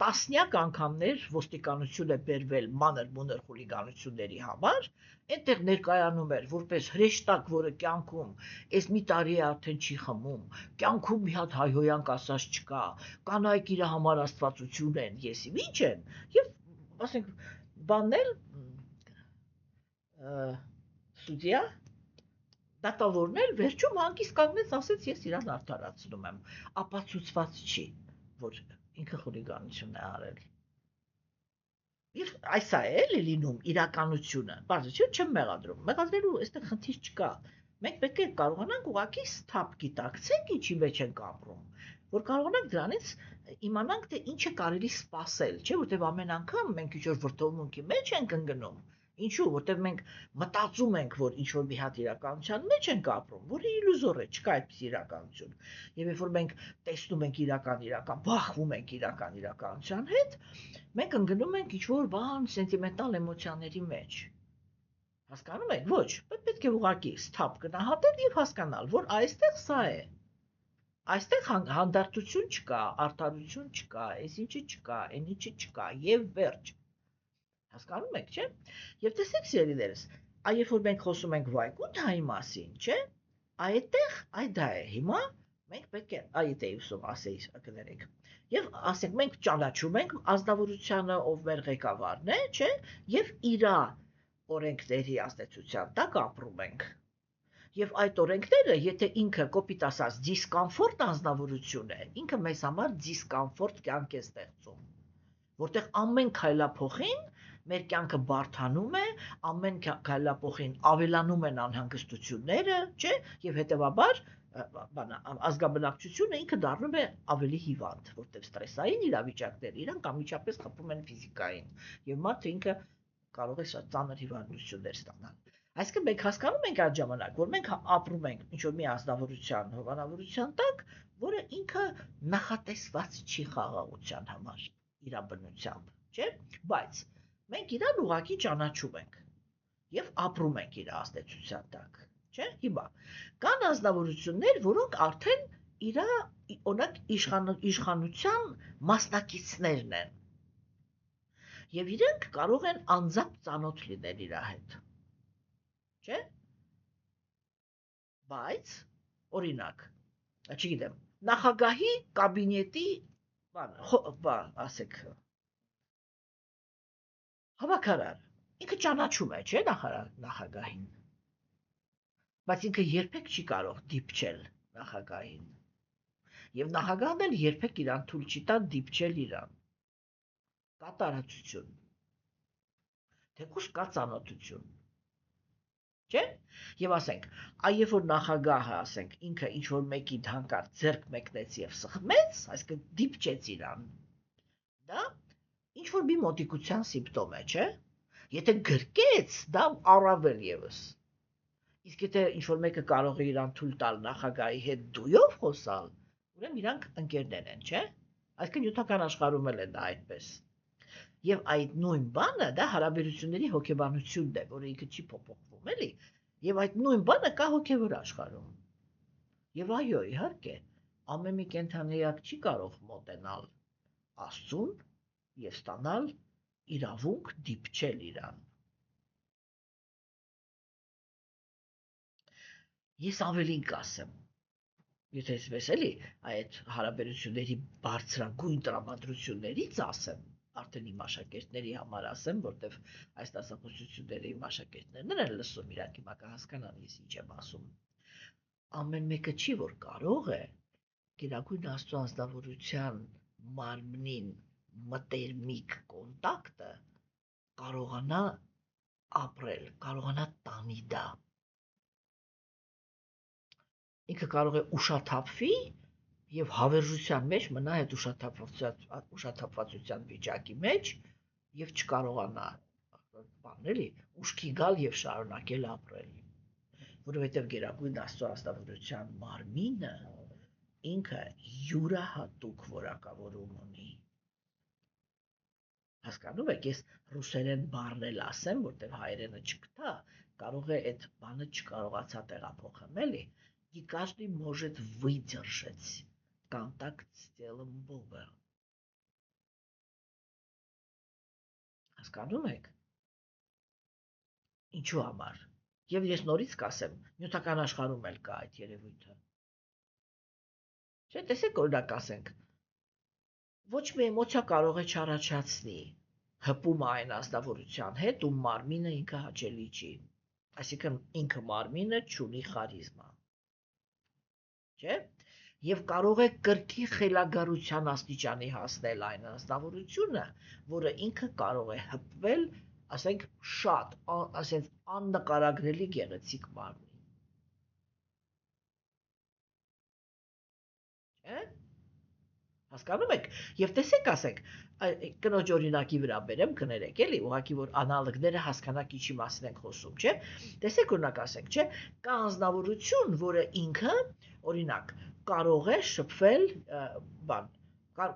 տասնյակ անգամներ ոստիկանություն է բերվել մանր-մունր խուլիգանությունների համար, այնտեղ ներկայանում էր որպես հրեշտակ, որը կյանքում այս մի տարի է արդեն չի խմում, կյանքում մի հատ հայհոյանք ասած չկա, կանայք իր համար աստվածություն են, եսիմ ինչ են, եւ ասենք բաննել սուդիա դատավորն էլ վերջում հանգիստ կանգնեց, ասեց ես իրան արդարացնում եմ, ապացուցված չի, որ ինքը խուլիգանություն է արել։ Եվ այս է էլի լինում իրականությունը, բարձր չէ, չեմ մեղադրում, մեղադրելու այստեղ խնդիր չկա։ Մենք պետք է կարողանանք ուղղակի սթափ գիտակցենք ինչի մեջ ենք ապրում, որ կարողանանք դրանից իմանանք, թե ինչ է կարելի սпасել, չէ, որտեվ ամեն անգամ մենք ինչ-որ վրդովմունքի մեջ ենք ընկնում, ինչու, որտեվ մենք մտածում ենք, որ ինչ-որ մի հատ իրականության մեջ ենք ապրում, որը իլյուզոր է, չկա այդպիսի իրականություն։ Եվ երբ որ մենք տեսնում ենք իրական, բախվում ենք իրականության հետ, մենք ընկնում ենք ինչ-որ բան սենտիմենտալ էմոցիաների մեջ։ Հասկանում եք, ոչ, պետք է ուղղակի սթափ գնահատել եւ հասկանալ, որ այստեղ սա է։ Այստեղ հանդարտություն չկա, արդարություն չկա, այս ինչը չկա, այն ինչը չկա եւ վերջ։ Հասկանում եք, չէ՞։ Եվ տեսեք, սիրելիներս, երբ որ մենք խոսում ենք Վայկունթայի մասին, չէ՞, այդտեղ դա է։ Հիմա մենք պետք է այդ էի ուսում ասեի կներեք։ Եվ ասենք մենք ճանաչում ենք ազնվորությանը, ով մեր ղեկավարն է, չէ՞, եւ իր օրենքների ազդեցության տակ ապրում ենք։ Եվ այդ օրենքները, եթե ինքը կոպիտ ասած դիսկոմֆորտ անձնավորություն է, ինքը մեզ համար դիսկոմֆորտ կյանք է ստեղծում, որտեղ ամեն քայլափոխին մեր կյանքը բարդանում է, ամեն քայլափոխին ավելանում են անհանգստությունները, չէ, եւ հետեւաբար ազգաբնակչությունը ինքը դառնում է ավելի հիվանդ, որտեղ ստրեսային իրավիճակները իրանք անմիջապես խփում են ֆիզիկային, եւ մարդը ինքը կարող է շատ ծանր հիվանդություններ ստանալ։ Այսինքն մենք հասկանում ենք այդ ժամանակ, որ մենք ապրում ենք ինչ-որ մի ազնվորության հովանավորության տակ, որը ինքը նախատեսված չի խաղաղության համար իր բնությամբ, չէ՞, բայց մենք իրան ուղղակի ճանաչում ենք եւ ապրում ենք իր ազդեցության տակ, չէ՞։ Հիմա կան ազնվորություններ, որոնք արդեն իր օրինակ իշխանության մասնակիցներն են։ Եվ իրենք կարող են անձամբ ծանոթ լինել իր հետ։ Չէ՞։ Բայց օրինակ, չգիտեմ, նախագահի կաբինետի ասեք հավաքարար, ինքը ճանաչում է, չէ՞, նախագահին։ Բայց ինքը երբեք չի կարող դիպչել նախագահին։ Եվ նախագահն էլ երբեք իրան թույլ չի տա դիպչել իրան։ Կա տարածություն։ Թեկուզ կա ծանոթություն։ Չէ՞։ Եվ ասենք, երբ որ նախագահը, ասենք, ինքը ինչ-որ մեկին հանկարծ ձեռք մեկնեց եւ սխմեց, այսինքն դիպչեց իրան, դա ինչ-որ մի մոտիկության սիմպտոմ է, չէ՞։ Եթե գրկեց, դա առավել եւս։ Իսկ եթե ինչ-որ մեկը կարող է իրան թույլ տալ նախագահի հետ դույով խոսալ, ուրեմն իրանք ընկերներ են, չէ՞։ Այսինքն նյութական աշխարհում էլ է դա այդպես։ Եվ այդ նույն բանը դա հարաբերությունների հոգեբանությունն է, որը ինքը չի փոփոխվում, էլի։ Եվ այդ նույն բանը կա հոգևոր աշխարհում։ Եվ այո, իհարկե, ամեն մի կենդանիակ չի կարող մոտենալ Աստծուն եւ ստանալ իրավունք դիպչել իրան։ Ես ավելին կասեմ, եթե այսպես էլի, այդ հարաբերությունների բարձրագույն տրամադրություններից ասեմ, արդեն իմ աշակերտների համար ասեմ, որտեվ այս դասախոսությունները իմ աշակերտներն են լսում, իրանք հիմա կհասկանան ես ինչ եմ ասում։ Ամեն մեկը չի, որ կարող է գերագույն Աստծո ազնվորության մարմնին մտերմիկ կոնտակտը կարողանա ապրել, կարողանա տանի դա։ Ինքը կարող է ուշաթափվի եւ հավերժության մեջ մնա այդ ուշաթափվածության վիճակի մեջ եւ չկարողանա բան էլի ուշքի գալ եւ շարունակել ապրել, որովհետեւ գերագույն Աստծո ազնվորության մարմինը ինքը յուրահատուկ որակավորում ունի։ Հասկանում եք, ես ռուսերեն բառն էլ ասեմ, որտեվ հայերենը չգտա, կարող է այդ բանը չկարողացա տեղափոխեմ, էլի։ И каждый может выдержать контакт с телом Бога. Հասկանում եք։ Ինչու համար։ Եվ ես նորից կասեմ, նյութական աշխարհում էլ կա այդ երևույթը։ Չէ, տեսեք օրինակ ասենք, ոչ մի էմոցիա կարող է չառաջացնի հպում այն ազնվորության հետ, ում մարմինը ինքը հաճելի չի։ Այսինքն ինքը մարմինը չունի խարիզմա։ Չէ՞։ Եվ կարող է կրկի խելագարության աստիճանի հասնել այն ազնվորությունը, որը ինքը կարող է հպվել, ասենք, շատ, ասենք, աննկարագրելի գեղեցիկ մարմին։ Չէ՞։ Հասկանում եք։ Եվ տեսեք, ասենք, կնոջ օրինակի վրա բերեմ, կներեք, էլի, ուղղակի որ անալոգները հասկանաք ինչի մասին ենք խոսում, չէ՞։ Տեսեք, օրինակ ասենք, չէ՞, կա անձնավորություն, որը ինքը, օրինակ, կարող է շփվել, բան,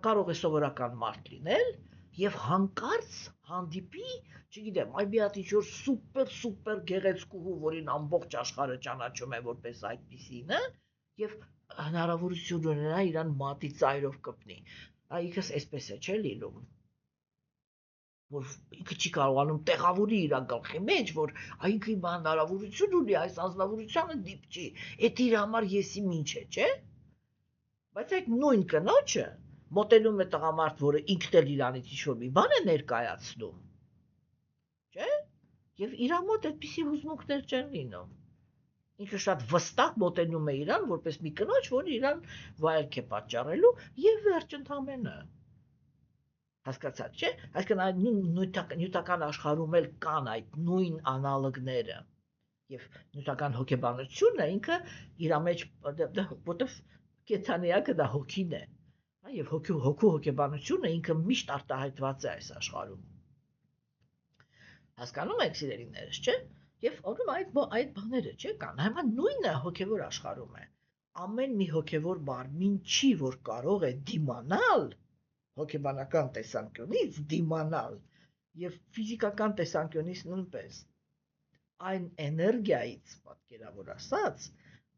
կարող է սովորական մարդ լինել եւ հանկարծ հանդիպի, չգիտեմ, այ մի հատ ինչ-որ սուպեր գեղեցկուհու, որին ամբողջ աշխարհը ճանաչում է որպես այդպիսինը, եւ հնարավորություն ունենա իրան մատի ծայրով կպնի։ Այքս այսպես է, չէ՞ լինում։ Որ ինքը չի կարողանում տեղավորի իր գլխի մեջ, որ ինքը իմ հնարավորություն ունի այս ազնվորությանը դիպչի։ Էդ իր համար եսի ինչ է, չէ՞։ Բայց այդ նույն կնոջը մոտենում է տղամարդ, որը ինքն էլ իրանից ինչ-որ մի բան է ներկայացնում։ Չէ՞։ Եվ իր մոտ այդպիսի հուզմունքներ չեն լինում։ Ինքը շատ վստահ մոտենում է իրան, որպես մի կնոջ, որը իրան վայելք է պատճառելու եւ վերջ ընդամենը։ Հասկացա՞ք, չէ՞։ Այսինքն այդ նյութական աշխարհում էլ կան այդ նույն անալոգները։ Եվ նյութական հոգեբանությունը ինքը իր մեջ, որտեվ կենդանիակը դա հոգին է, եւ հոգու հոգեբանությունը ինքը միշտ արտահայտված է այս աշխարհում։ Հասկանում եք, սիրելիներս, չէ՞։ Եվ օրում այդ բաները չէ կան, հիմա նույնը հոգևոր աշխարհում է։ Ամեն մի հոգևոր մարմին չի, որ կարող է դիմանալ հոգեբանական տեսանկյունից դիմանալ եւ ֆիզիկական տեսանկյունից նույնպես այն էներգիայից պատկերավոր ասած,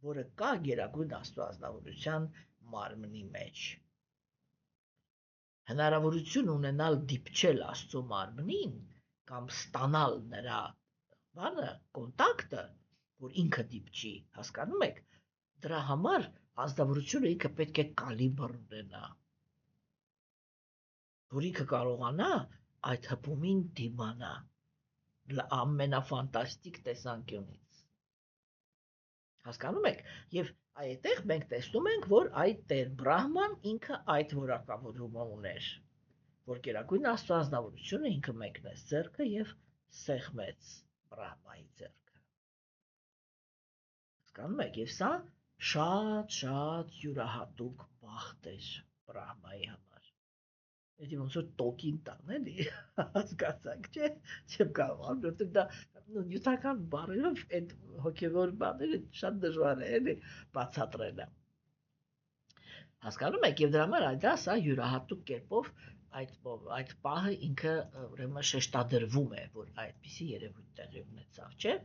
որը կա գերագույն Աստծո ազնվորության մարմնի մեջ։ Հնարավորություն ունենալ դիպչել Աստծո մարմնին կամ ստանալ նրա բանը, կոնտակտը, որ ինքը դիպչի, հասկանում եք, դրա համար ազնվորությունը ինքը պետք է կալիբր ունենա, որ ինքը կարողանա այդ հպումին դիմանա ամենաֆանտաստիկ տեսանկյունից։ Հասկանում եք, եւ այդտեղ մենք տեսնում ենք, որ այդ Տեր Բրահման ինքը այդ որակավորումը ուներ, որ գերագույն Աստծո ազնվորությունը ինքը մեկնեց ձեռքը եւ սեղմեց Բրահմայի ձեռքը։ Հասկանում եք, եւ սա շատ յուրահատուկ բախտ էր Բրահմայի համար։ Էդի ոնց որ տոկին տան էլի, հասկացանք, չէ՞, չեմ կարողանում, որտեղ դա նյութական բառերով այդ հոգևոր բաները շատ դժվար է էլի բացատրելը։ Հասկանում եք, եւ դրա համար դա սա յուրահատուկ կերպով այդ պահը ինքը ուրեմն շեշտադրվում է, որ այդպիսի երևույթ տեղի ունեցավ, չէ՞։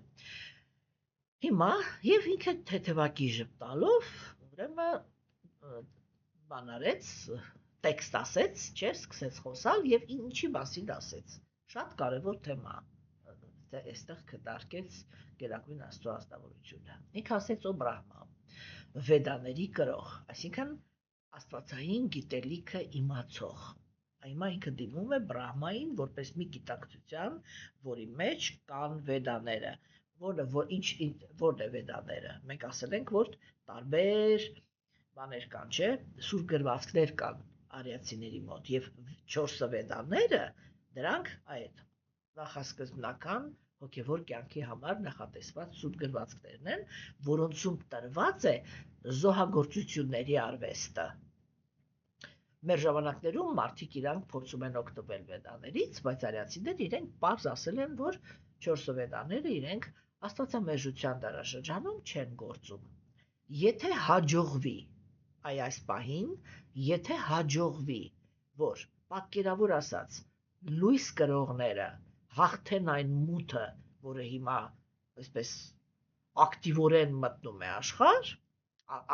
Հիմա եւ ինքը թեթևակի ժպտալով ուրեմն բան արեց, տեքստ ասեց, չէ, սկսեց խոսալ եւ ինչի մասին ասեց։ Շատ կարեւոր թեմա։ Դե այստեղ կդարկեց Գերագույն Աստծո ազնվորությունը։ Ինքը ասեց ո Բրահմա, վեդաների կրող, այսինքն աստվածային գիտելիքը իմացող։ Հիմա ինքը դիմում է Բրահմային որպես մի գիտակցության, որի մեջ կան վեդաները, որն է վեդաները։ Մենք ասել ենք, որ տարբեր բաներ կան, չէ, սուրբ գրվածքներ կան արիացիների մոտ եւ 4 վեդաները դրանք այդ նախասկզբնական հոգևոր կյանքի համար նախատեսված սուրբ գրվածքներն են, որոնցում տրված է զոհագործությունների արվեստը։ Մեր ժամանակներում մարդիկ իրանք փորձում են օգտվել վեդաներից, բայց արիացիները իրենք պարզ ասել են, որ 4 վեդաները իրենք աստվածամերժության դարաշրջանում չեն գործում։ Եթե հաջողվի, այս պահին, եթե հաջողվի, որ պատկերավոր ասած, լույս կրողները հաղթեն այն մութը, որը հիմա այսպես ակտիվորեն մտնում է աշխարհ,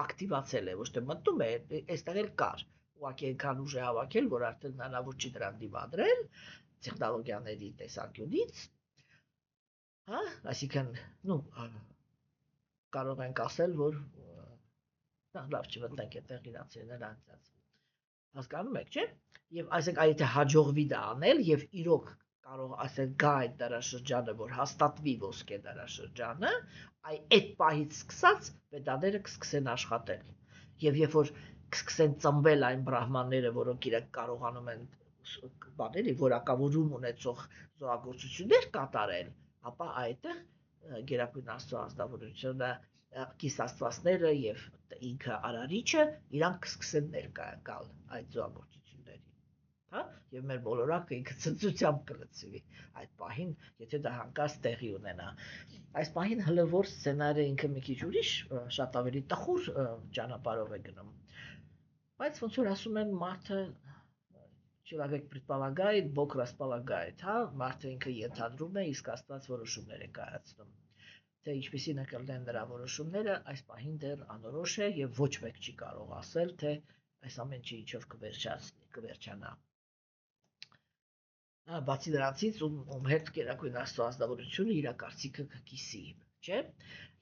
ակտիվացել է, ոչ թե մտնում է, այստեղ էլ կար, ուղղակի այնքան ուժ է հավաքել, որ արդեն հնարավոր չի դրան դիմադրել տեխնոլոգիաների տեսանկյունից, հա, այսինքն, կարող ենք ասել, որ լավ չմտնենք այդտեղ իրացիները անցած։ Հասկանում եք, չէ՞։ Եվ այսինքն եթե հաջողվի դա անել եւ իրոք կարող ասել գա այդ դարաշրջանը, որ հաստատվի ոսկե դարաշրջանը, այդ պահից սկսած վեդաները կսկսեն աշխատել։ Եվ երբ որ կսկսեն ծնվել այն բրահմանները, որոնք իրենք կարողանում են բաների որակավորում ունեցող զոհագործություններ կատարել, ապա այդտեղ Գերագույն Աստծո ազնվորությունը, կիսաստվածները եւ ինքը արարիչը իրանք կսկսեն ներկա գալ այդ զոհագործություններին, հա, եւ մեր բոլորակը ինքը ցնծությամբ կլցվի այդ պահին, եթե դա հանկարծ տեղի ունենա։ Այս պահին հլվոր սցենարը ինքը մի քիչ ուրիշ, շատ ավելի տխուր ճանապարհով է գնում։ Բայց ոնց որ ասում են մարդը человек предполагает, Бог располагает, հա, մարդը ինքը ենթադրում է, իսկ Աստված որոշումներ է կայացնում։ Թե ինչպեսին է կլինեն նրա որոշումները, այս պահին դեռ անորոշ է եւ ոչ մեկ չի կարող ասել, թե այս ամենը ինչով կվերջանա։ Բացի դրանից, ում հետ Գերագույն Աստծո ազնվորությունը իր կարծիքը կկիսի, չէ՞։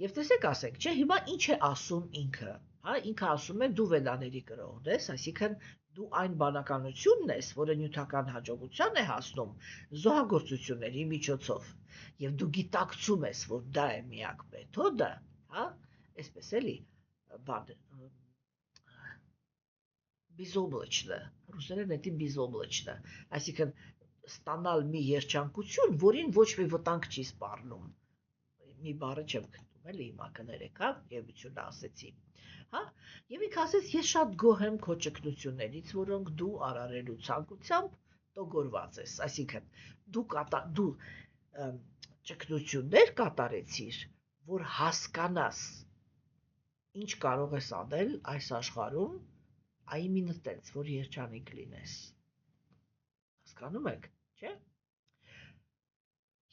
Եվ տեսեք, ասենք, չէ, հիմա ինչ է ասում ինքը, հա, ինքը ասում է դու վեդաների կրողն ես, այսինքն դու այն բանականությունն ես, որը նյութական հաջողության է հասնում զոհագործությունների միջոցով, եւ դու գիտակցում ես, որ դա է միակ մեթոդը, հա, այսպես էլի, բան безоблачно, ռուսերեն էդի безоблачно, այսինքն ստանալ մի երջանկություն, որին ոչ մի վտանգ չի սպառնում։ Մի բառը չեմ գտնում, էլի հիմա կներեք, հա, եւությունը ասեցի։ Հա, եւ ինքը ասեց, ես շատ գոհ եմ քո ճգնություններից, որոնք դու արարելու ցանկությամբ տոգորված ես, այսինքն դու ճգնություններ կատարեցիր, որ հասկանաս ինչ կարող ես անել այս աշխարհում, այմինը տենց, որ երջանիկ լինես։ Հասկանում եք, չէ՞։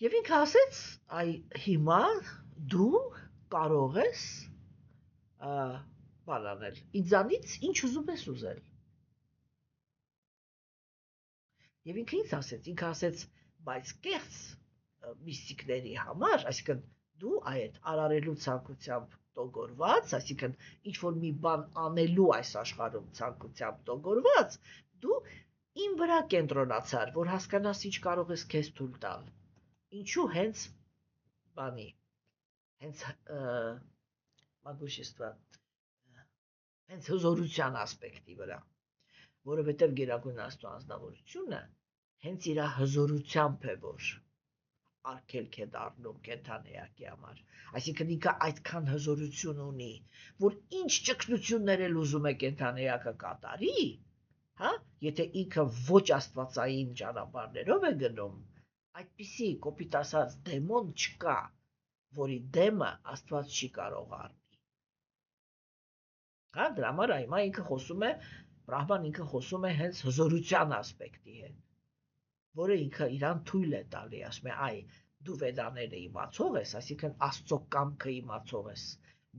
Եվ ինքը ասեց, հիմա դու կարող ես բան անել, ինձանից ինչ ուզում ես ուզել։ Եվ ինքը ինչ ասեց, ինքը ասեց, բայց կեղծ միստիկների համար, այսինքն դու այդ արարելու ցանկությամբ տոգորված, այսինքն ինչ որ մի բան անելու այս աշխարհում ցանկությամբ տոգորված, դու իմ վրա կենտրոնացար, որ հասկանաս ինչ կարող ես քեզ թույլ տալ։ Ինչու հենց բանի, հենց մագուշիստվա, հենց հզորության ասպեկտի վրա, որովհետև Գերագույն Աստծո անձնավորությունը հենց իր հզորությամբ է, որ արգելք է դառնում կենդանեակի համար, այսինքն ինքը այդքան հզորություն ունի, որ ինչ ճգնություններ էլ ուզում է կենդանեակը կատարի, հա, եթե ինքը ոչ աստվածային ճանապարհներով է գնում, այդպիսի կոպիտ ասած դեմոն չկա, որի դեմը Աստված չի կարող առնի։ Հա, դրա համար հիմա ինքը խոսում է, Բրահման ինքը խոսում է հենց հզորության ասպեկտի հետ, որը ինքը իրան թույլ է տալի, ասում է, դու վեդաները իմացող ես, այսինքն Աստծո կամքը իմացող ես,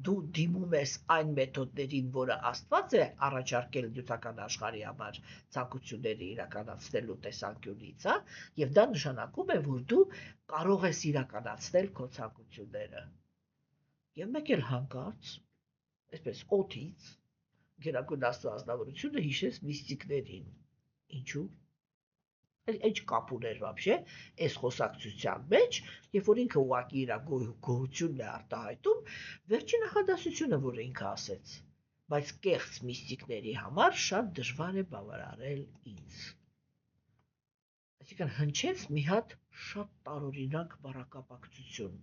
դու դիմում ես այն մեթոդներին, որը Աստված է առաջարկել նյութական աշխարհի համար ցանկությունները իրականացնելու տեսանկյունից, հա, եւ դա նշանակում է, որ դու կարող ես իրականացնել քո ցանկությունները։ Եվ մեկ էլ հանկարծ, այսպես օդից, Գերագույն Աստծո ազնվորությունը հիշեց միստիկներին։ Ինչու՞։ Ինչ կապ ուներ вообще այս խոսակցության մեջ, երբ որ ինքը ուղղակի իր գոհությունն է արտահայտում, վերջին նախադասությունը, որը ինքը ասեց, բայց կեղծ միստիկների համար շատ դժվար է բավարարել ինձ։ Այսինքն հնչեց մի հատ շատ տարօրինակ բառակապակցություն։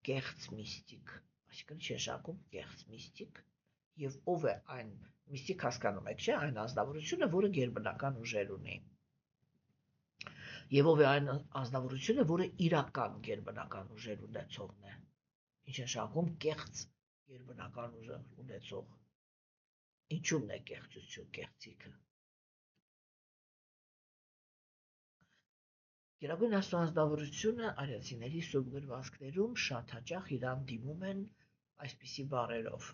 Կեղծ միստիկ, այսինքն շեշակում կեղծ միստիկ, եւ ով է այն միստիկ հասկանում եք, չէ՞, այն ազնվորությունը, որը գերբնական ուժեր ունի։ Եվ ով է այն ազնվորությունը, որը իրական գերբնական ուժեր ունեցողն է։ Ինչ է շակում կեղծ գերբնական ուժեր ունեցող։ Ինչու՞մն է կեղծություն, կեղծիքը։ Գերագույն Աստծո ազնվորությունը արիացիների սուրբ գրվածքներում շատ հաճախ իրան դիմում են այսպիսի բառերով.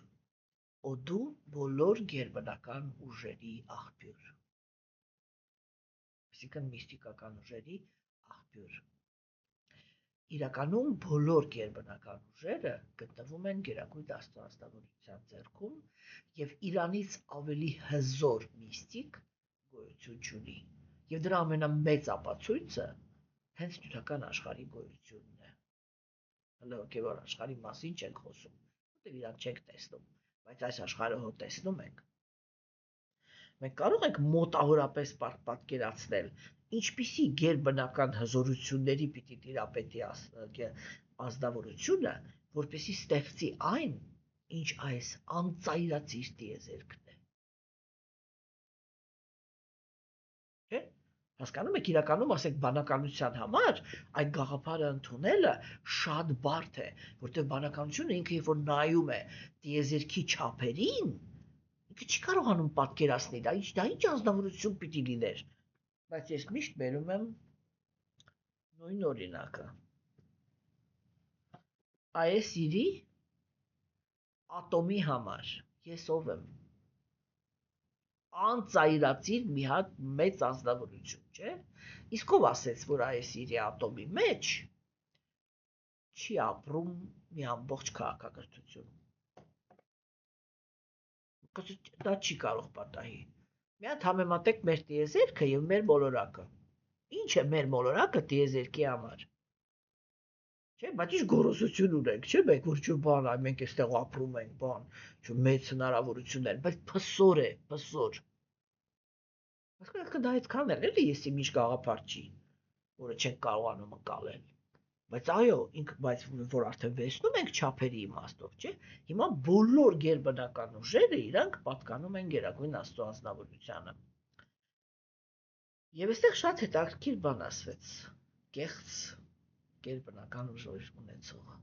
«Օ դու բոլոր գերբնական ուժերի աղբյուր»։ Այսինքն միստիկական ուժերի աղբյուր։ Իրականում բոլոր գերբնական ուժերը գտնվում են Գերագույն Աստծո ազնվորության ձեռքում եւ իրանից ավելի հզոր միստիկ գոյություն չունի։ Եվ դրա ամենամեծ ապացույցը հենց նյութական աշխարհի գոյությունն է։ Հələ հոգեվոր աշխարհի մասին չենք խոսում, որտեղ իրան չենք տեսնում, բայց այս աշխարհը հո տեսնում ենք։ Մենք կարող ենք մոտավորապես պատկերացնել, ինչպիսի գերբնական հզորությունների պիտի տիրապետի ազնվորությունը, որպեսզի ստեղծի այն, ինչ այս անծայրածիր տիեզերքն է։ Չէ՞։ Հասկանում եք, իրականում, ասենք, բանականության համար այդ գաղափարը ընդունելը շատ բարդ է, որտեղ բանականությունը ինքը երբ որ նայում է տիեզերքի չափերին, ինքը չի կարողանում պատկերացնել, դա ինչ ազնվորություն պիտի լիներ, բայց ես միշտ բերում եմ նույն օրինակը։ IS-ի ատոմի համար ես ով եմ։ Անծայրածիր մի հատ մեծ ազնվորություն, չէ՞։ Իսկ ով ասեց, որ IS-ի ատոմի մեջ չի ապրում մի ամբողջ քաղաքակրթություն։ Դա չի կարող պատահի։ Մի հատ համեմատեք մեր տիեզերքը եւ մեր մոլորակը։ Ինչ է մեր մոլորակը տիեզերքի համար։ Չէ, բայց ինչ գոռոզություն ունենք, չէ՞, մենք որ չէ բան, այ մենք այստեղ ապրում ենք, բան, չէ, մեծ հնարավորություններ, բայց փսոր է, փսոր։ Հասկացեք, դա այդքան էլ էլի եսի միշտ գաղափար չի, որը չենք կարողանում ընկալել։ Բայց այո, բայց որ արդեն վերցնում ենք չափերի իմաստով, չէ՞։ Հիմա բոլոր գերբնական ուժերը իրանք պատկանում են Գերագույն Աստծո ազնվորությանը։ Եվ այստեղ շատ հետաքրքիր բան ասվեց. կեղծ գերբնական ուժեր ունեցողը։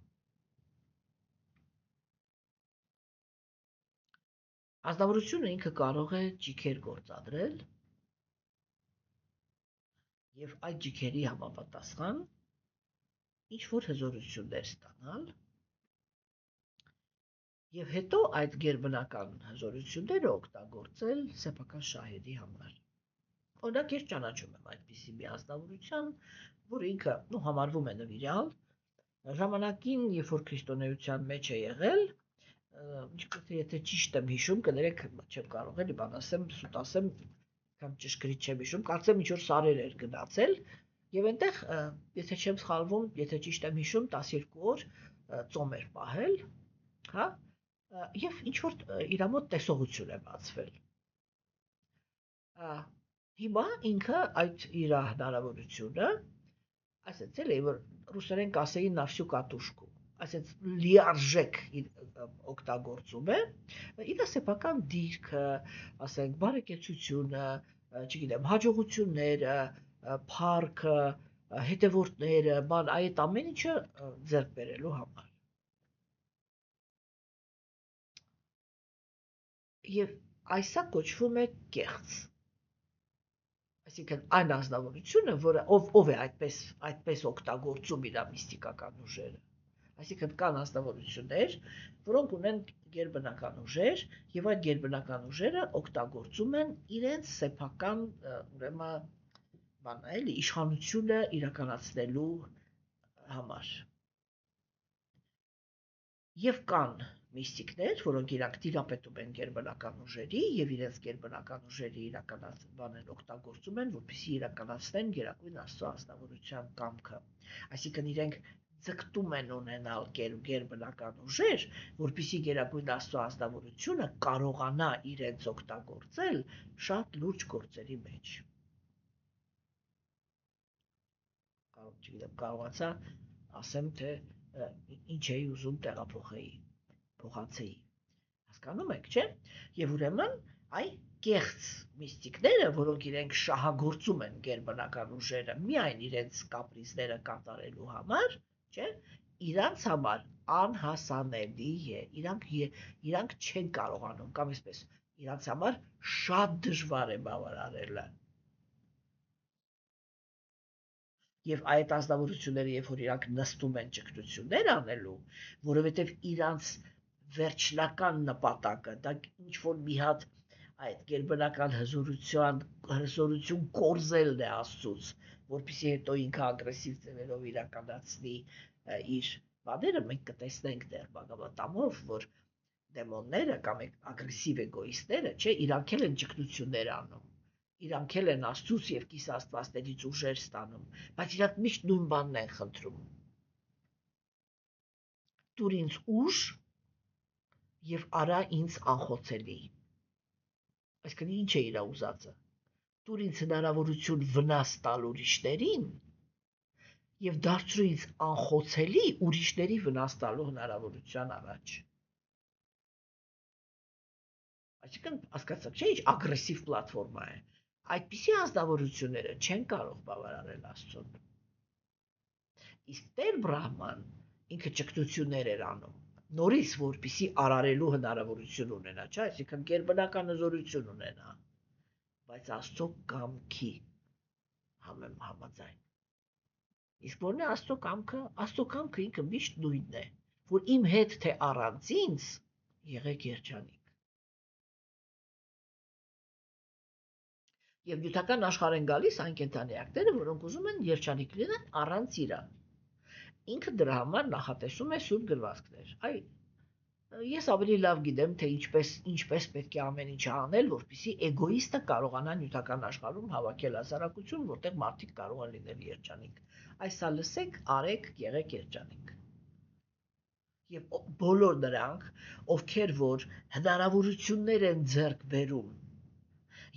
Ազնվորությունը ինքը կարող է ճիգեր գործադրել եւ այդ ճիգերի համապատասխան ինչ որ հզորություններ ստանալ եւ հետո այդ գերբնական հզորությունները օգտագործել սեփական շահերի համար։ Օրինակ ես ճանաչում եմ այդպիսի մի ազնվորություն, որ ինքը համարվում է նվիրյալ, ժամանակին, երբ որ քրիստոնեության մեջ է եղել, եթե ճիշտ եմ հիշում, կներեք, չեմ կարող էլի բան ասեմ, սուտ ասեմ, կամ ճշգրիտ չեմ հիշում, կարծեմ ինչ որ սարեր էր գնացել, եւ այնտեղ, եթե չեմ սխալվում, եթե ճիշտ եմ հիշում, 12 օր ծոմ էր պահել, հա, եւ ինչ որ իր մոտ տեսողություն է բացվել։ Հիմա ինքը այդ իր հնարավորությունը, այսպես էլի, որ ռուսերեն կասեին на всю катушку, այսպես լիարժեք օգտագործում է իր սեփական դիրքը, ասենք, բարեկեցությունը, չգիտեմ, հաջողությունները, փառքը, հետևորդները, բան, այդ ամեն ինչը ձեռք բերելու համար։ Եվ այսա կոչվում է կեղծ։ Այսինքն այն ազնվորությունը, որը ով է այդպես օգտագործում իր միստիկական ուժերը։ Այսինքն կան ազնվորություններ, որոնք ունեն գերբնական ուժեր, եւ այդ գերբնական ուժերը օգտագործում են իրենց սեփական, ուրեմն, բանը էլի, իշխանությունը իրականացնելու համար։ Եվ կան միստիկներ, որոնք իրանք տիրապետում են գերբնական ուժերի եւ իրենց գերբնական ուժերի իրականացման օգտագործում են, որպեսզի իրականացնեն գերագույն Աստծո ազնվորության կամքը։ Այսինքն իրենք ձգտում են ունենալ գերբնական ուժեր, որպեսզի գերագույն Աստծո ազնվորությունը կարողանա իրենց օգտագործել շատ լուրջ գործերի մեջ։ Կարողացա ասեմ, թե ինչ էի ուզում փոխանցեի։ Հասկանում եք, չէ՞։ Եվ ուրեմն, կեղծ միստիկները, որոնք իրենք շահագործում են գերբնական ուժերը միայն իրենց կապրիզները կատարելու համար, չէ՞, իրանց համար անհասանելի է, իրանք չեն կարողանում, կամ այսպես, իրանց համար շատ դժվար է բավարարելը։ Եվ այդ ազնվորությունները, երբ որ իրանք նստում են ճգնություններ անելու, որովհետև իրանց վերջնական նպատակը դա ինչ որ մի հատ այդ գերբնական հզորություն կորզելն է Աստծուց, որպեսզի հետո ինքը ագրեսիվ ձևերով իրականացնի իր բաները, մենք կտեսնենք դեռ Բաղավատամով, որ դեմոնները կամ ագրեսիվ էգոիստները, չէ, իրանք էլ են ճգնություններ անում, իրանք էլ են Աստծուց եւ կիս աստվածներից ուժեր ստանում, բայց իրանք միշտ նույն բանն են խնդրում։ Տուր ինձ ուժ եւ արա ինձ անխոցելի։ Այսինքն ինչ է իր ուզածը։ Տուր ինձ հնարավորություն վնաս տալ ուրիշներին եւ դարձրու ինձ անխոցելի ուրիշների վնաս տալու հնարավորության առաջ։ Այսինքն հասկացաք, չէ՞, ինչ ագրեսիվ պլատֆորմա է։ Այդպիսի ազնվորությունները չեն կարող բավարարել Աստծուն։ Իսկ Տեր Բրահման ինքը ճգնություններ էր անում, նորից որպիսի արարելու հնարավորություն ունենա, չէ՞, այսինքն գերբնական հզորություն ունենա, բայց Աստծո կամքի համաձայն։ Իսկ որն է Աստծո կամքը? Աստծո կամքը ինքը միշտ նույնն է, որ իմ հետ թե առանց ինձ եղեք երջանիկ։ Եվ նյութական աշխարհ են գալիս այն կենդանիակները, որոնք ուզում են երջանիկ լինեն առանց իրա։ Ինքը դրա համար նախատեսում է սուրբ գրվածքներ։ Ես ավելի լավ գիտեմ, թե ինչպես պետք է ամեն ինչ անել, որպեսզի էգոիստը կարողանա նյութական աշխարհում հավաքել հասարակություն, որտեղ մարդիկ կարող են լինել երջանիկ։ Այսա լսեք, արեք, եղեք երջանիկ։ Եվ բոլոր նրանք, ովքեր որ հնարավորություններ են ձեռք բերում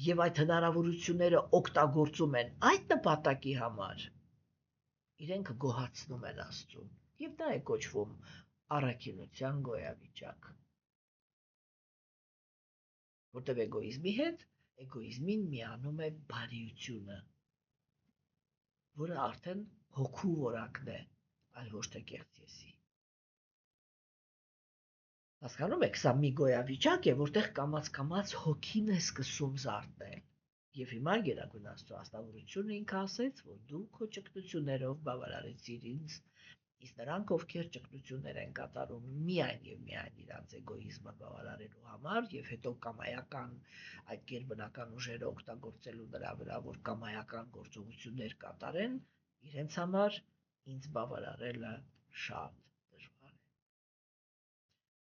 եւ այդ հնարավորությունները օգտագործում են այդ նպատակի համար, իրենք գոհացնում են Աստծուն, եւ դա է կոչվում առաքինության գոյավիճակ։ Որտեղ էգոիզմի հետ էգոիզմին միանում է բարիությունը, որը արդեն հոգու որակն է, այլ ոչ թե կեղծ եսի։ Հասկանում եք, սա մի գոյավիճակ է, որտեղ կամաց հոգին է սկսում զարթնել։ Եվ հիմա Գերագույն Աստծո ազնվորությունը ինքը ասեց, որ դու քո ճգնություններով բավարարեցիր ինձ, իսկ նրանք, ովքեր ճգնություններ են կատարում միայն եւ միայն իրանց էգոիզմը բավարարելու համար եւ հետո կամայական այդ գերբնական ուժերը օգտագործելու նրա վրա, որ կամայական գործողություններ կատարեն, իրենց համար ինձ բավարարելը շատ դժվար է։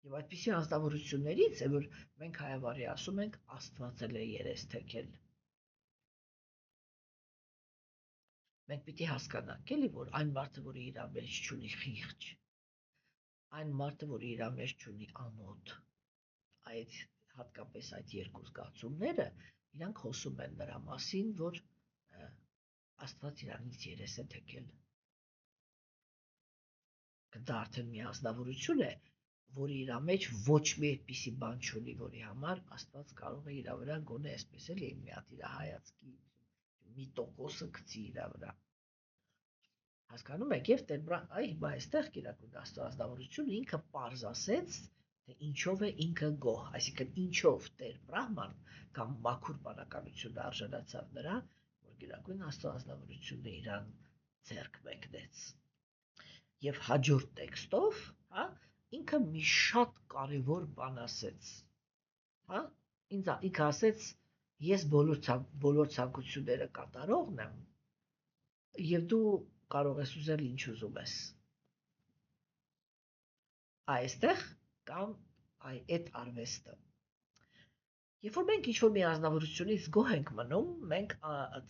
Եվ այդպիսի անձնավորություններից է, որ մենք հայավարի ասում ենք Աստված էլ է երես թեքել։ Մենք պիտի հասկանանք էլի, որ այն մարդը, որը իր մեջ չունի խիղճ, այն մարդը, որը իր մեջ չունի ամոթ, հատկապես այդ երկու զգացումները, իրանք խոսում են նրա մասին, որ Աստված իրանից երես է թեքել։ Դա արդեն մի ազնվորություն է, որի իր մեջ ոչ մի այդպիսի բան չունի, որի համար Աստված կարող է իր վրա գոնե այսպես էլի մի հատ իր հայացքի մի տոկոսը գցի իր վրա։ Հասկանում եք, եւ հիմա այստեղ Գերագույն Աստծո ազնվորությունը ինքը պարզ ասեց, թե ինչով է ինքը գոհ, այսինքն ինչով Տեր Բրահման կամ մաքուր բանականությունը արժանացավ նրա, որ Գերագույն Աստծո ազնվորությունը իրան ձեռք մեկնեց։ Եվ հաջորդ տեքստով, հա, ինքը մի շատ կարևոր բան ասեց։ Հա, ինքը ասեց, ես բոլոր ցանկությունները կատարողն եմ, եւ դու կարող ես ուզել ինչ ուզում ես։ Այստեղ կամ այդ արվեստը։ Երբ որ մենք ինչ-որ մի ազնվորությունից գոհ ենք մնում, մենք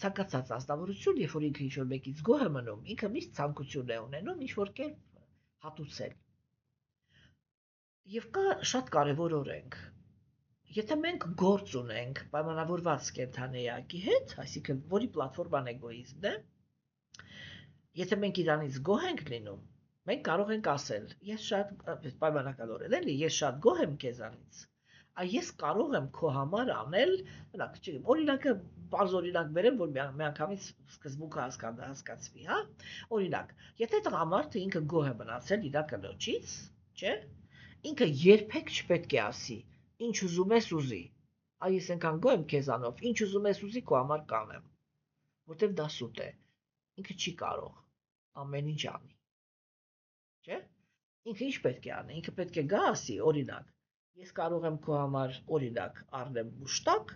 ցանկացած ազնվորություն, երբ որ ինքը ինչ-որ մեկից գոհ է մնում, ինքը միշտ ցանկություն է ունենում ինչ-որ կերպ հատուցել։ Եվ կա շատ կարևոր օրենք։ Եթե մենք գործ ունենք պայմանավորված կենդանի էակի հետ, այսինքն որի պլատֆորման էգոիզմն է, եթե մենք իրանից գոհ ենք լինում, մենք կարող ենք ասել, ես շատ պայմանականորեն էլի, ես շատ գոհ եմ քեզանից։ Ես կարող եմ քո համար անել, օրինակը բարձ օրինակ բերեմ, որ միանգամից սկզբունքը հասկացվի, հա? Օրինակ, եթե տղամարդը ինքը գոհ է մնացել իր կնոջից, չէ՞, ինքը երբեք չպետք է ասի, ինչ ուզում ես ուզի։ Ես այնքան գոհ եմ քեզանով, ինչ ուզում ես ուզի քո համար կանեմ, որտեվ դա սուտ է։ Ինքը չի կարող ամեն ինչ անի։ Չէ՞։ Ինքը ինչ պետք է անի։ Ինքը պետք է գա ասի, օրինակ, ես կարող եմ քո համար օրինակ առնեմ մուշտակ,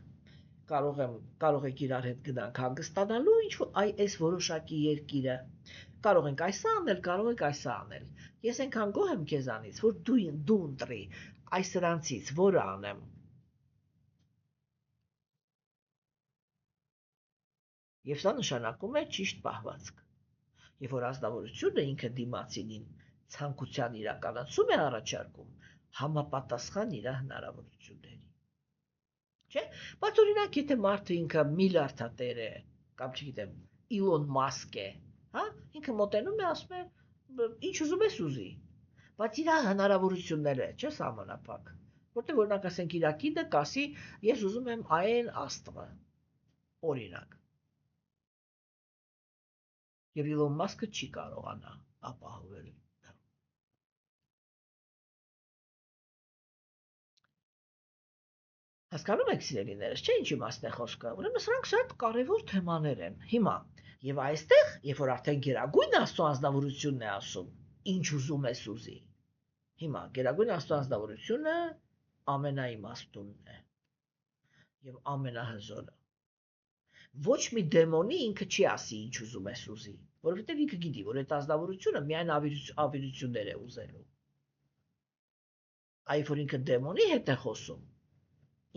կարող եք իրար հետ գնանք հանգստանալու, այս որոշակի երկիրը։ Կարող ենք այսա անել, կարող եք այսա անել։ Ես այնքան գոհ եմ քեզանից, որ դու ընտրի այս սրանցից որը անեմ։ Եվ սա նշանակում է ճիշտ պահվածք։ Երբ որ ազնվորությունը ինքը դիմացինին ցանկության իրականացում է առաջարկում, համապատասխան իր հնարավորությունների։ Չէ՞։ Բայց օրինակ, եթե մարդը ինքը միլիարդատեր է, կամ չգիտեմ, Իլոն Մասկ է, հա, ինքը մոտենում է, ասում է, ինչ ուզում ես ուզի։ Բայց իր հնարավորությունները, չէ՞, սահմանափակ։ Որտեղ օրինակ ասենք իր կինը կասի, ես ուզում եմ այն աստղը։ Օրինակ։ Եվ Իլոն Մասկը չի կարողանա ապահովել։ Հասկանում եք, սիրելիներս, չէ՞ ինչ իմաստ է խոսքը։ Ուրեմն սրանք շատ կարևոր թեմաներ են։ Հիմա, եւ այստեղ, երբ որ արդեն Գերագույն Աստծո ազնվորությունն է ասում, ինչ ուզում ես ուզի։ Հիմա Գերագույն Աստծո ազնվորությունը ամենաիմաստունն է եւ ամենահզորը։ Ոչ մի դեմոնի ինքը չի ասի ինչ ուզում ես ուզի, որովհետեւ ինքը գիտի, որ այդ ազնվորությունը միայն ավիրություններ է ուզելու։ Այլ որ ինքը դեմոնի հետ է խոսում,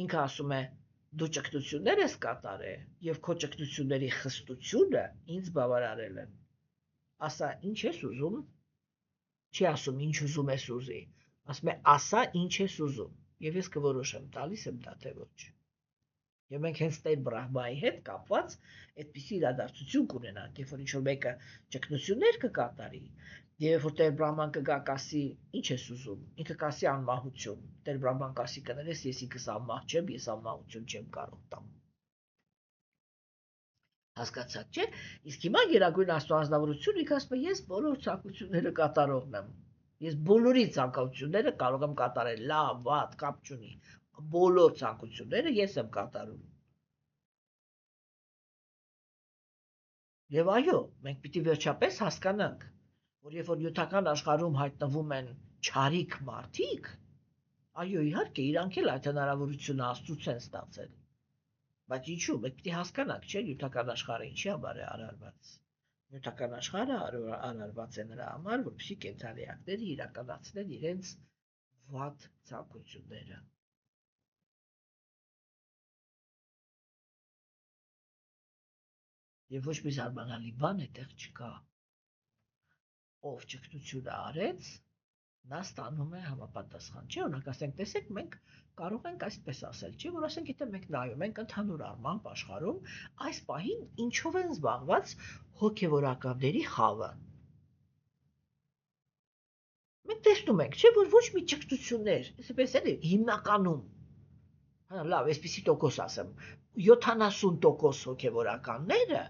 ինքը ասում է, դու ճգնություններ ես կատարել եւ քո ճգնությունների խստությունը ինձ բավարարել են։ Ասա, ինչ ես ուզում։ Չի ասում, ինչ ուզում ես ուզի։ Ասում է, ասա, ինչ ես ուզում։ Եվ ես կորոշեմ, տալիս եմ դա թե ոչ։ Եվ մենք հենց Տեր Բրահմայի հետ կապված այդպիսի իրադարձություն կունենանք, երբ որ ինչ-որ մեկը ճգնություններ կկատարի, եւ որ Տեր Բրահման կգա կասի, ինչ ես ուզում, ինքը կասի անմահություն, Տեր Բրահման կասի կներես, ես ինքս անմահ չեմ, ես անմահություն չեմ կարող տամ։ Հասկացաք, չէ՞։ Իսկ հիմա Գերագույն Աստծո ազնվորությունը ինքը ասում է, ես բոլոր ցանկությունները կատարողն եմ։ Ես բոլորի ցանկությունները կարող եմ կատարել, լավ, վատ, կապ չունի։ Բոլոր ցանկությունները ես եմ կատարում։ Եվ այո, մենք պիտի վերջապես հասկանանք, որ երբ որ նյութական աշխարհում հայտնվում են չարիք մարդիկ, այո, իհարկե, իրանք էլ այդ հնարավորությունը Աստծուց են ստացել։ Բայց ինչու՞, մենք պիտի հասկանանք, չէ՞, նյութական աշխարհը ինչի համար է արարված։ Նյութական աշխարհը արարված է նրա համար, որպեսզի կենդանիակները իրականացնեն իրենց վատ ցանկությունները։ Եվ ոչ մի զարմանալի բան այդտեղ չկա։ Ով ճգնությունը արեց, նա ստանում է համապատասխան։ Չէ՞, օրինակ ասենք, տեսեք, մենք կարող ենք այսպես ասել, չէ՞, որ ասենք, եթե մենք նայում ենք ընդհանուր առմամբ աշխարհում, այս պահին ինչով են զբաղված հոգևորականների խավը։ Մենք տեսնում ենք, չէ՞, որ ոչ մի ճգնություններ, այսպես էլի, հիմնականում, հա, լավ, այսպեսի տոկոս ասեմ, 70% հոգևորականները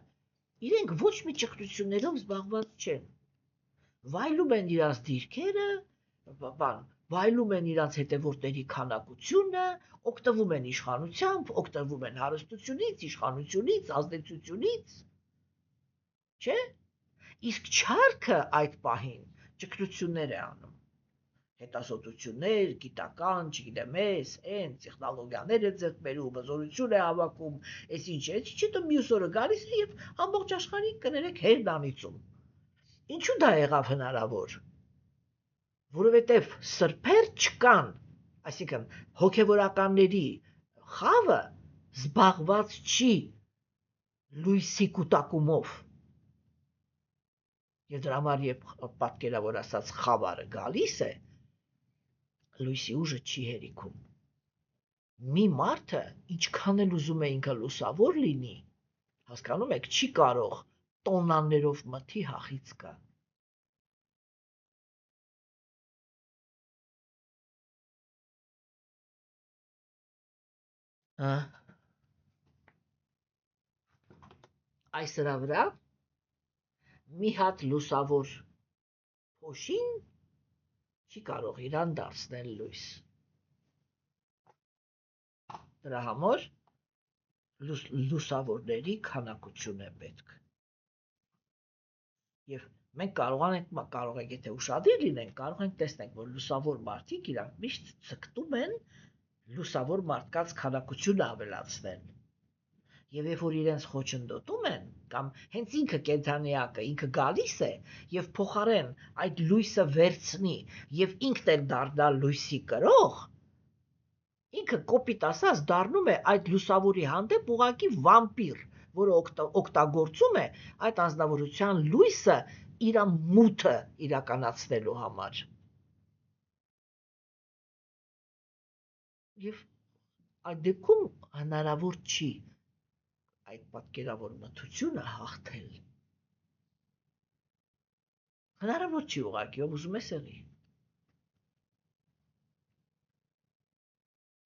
իրենք ոչ մի ճգնություններով զբաղված չեն։ Վայելում են իրաց դիրքերը, բան, վայելում են իրաց հետևորդների քանակությունը, օգտվում են իշխանությամբ, օգտվում են հարստությունից, իշխանությունից, ազդեցությունից, չէ՞։ Իսկ չարքը այդ պահին ճգնություններ է անում։ Հետազոտություններ, գիտական, չգիտեմ ես, այն տեխնոլոգիաներ է ձեռք բերում, հզորություն է հավաքում, այսինչ հետո մյուս օրը գալիս է եւ ամբողջ աշխարհի կներեք հերդանիցում։ Ինչու դա եղավ հնարավոր։ Որովհետև սրբեր չկան, այսինքն հոգևորականների խավը զբաղված չի լույսի կուտակումով։ Եվ դրա համար երբ պատկերավոր ասած խավարը գալիս է, լույսի ուժը չի հերիքում։ Մի մարդը ինչքան էլ ուզում է ինքը լուսավոր լինի, հասկանում եք, չի կարող տոննաներով մթի հախից գա։ Այս դրա վրա մի հատ լուսավոր փոշին չի կարող իրան դարձնել լույս։ Դրա համար լուսավորների քանակություն է պետք։ Եվ մենք կարող ենք, եթե ուշադիր լինենք, կարող ենք տեսնել, որ լուսավոր մարդիկ իրանք միշտ ցկտում են լուսավոր մարդկանց քանակությունը ավելացնել։ Եվ երբ որ իրենց խոչընդոտում են, կամ հենց ինքը կենդանիակը ինքը գալիս է եւ փոխարեն այդ լույսը վերցնի եւ ինքն էլ դառնա լույսի կրող, ինքը կոպիտ ասած դառնում է այդ լուսավորի հանդեպ ուղակի վամպիր, որը օգտագործում է այդ անձնավորության լույսը իր մութը իրականացնելու համար։ Եվ այդ դեպքում հնարավոր չի այդ պատկերավոր մթությունը հաղթել։ Հնարավոր չի ուղղակի, ով ուզում է սեղի։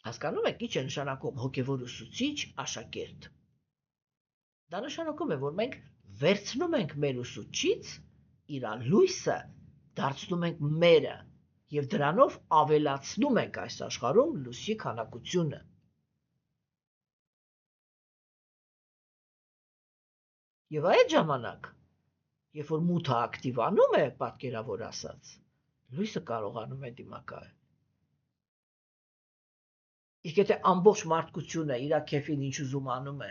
Հասկանում եք, ինչ է նշանակում հոգևոր ուսուցիչ, աշակերտ։ Դա նշանակում է, որ մենք վերցնում ենք մեր ուսուցչից իր լույսը, դարձնում ենք մերը եւ դրանով ավելացնում ենք այս աշխարհում լույսի քանակությունը։ Եվ այդ ժամանակ, երբ որ մութը ակտիվանում է, պատկերավոր ասած, լույսը կարողանում է դիմակայել։ Իսկ եթե ամբողջ մարդկությունը իր քեֆին ինչ ուզում անում է,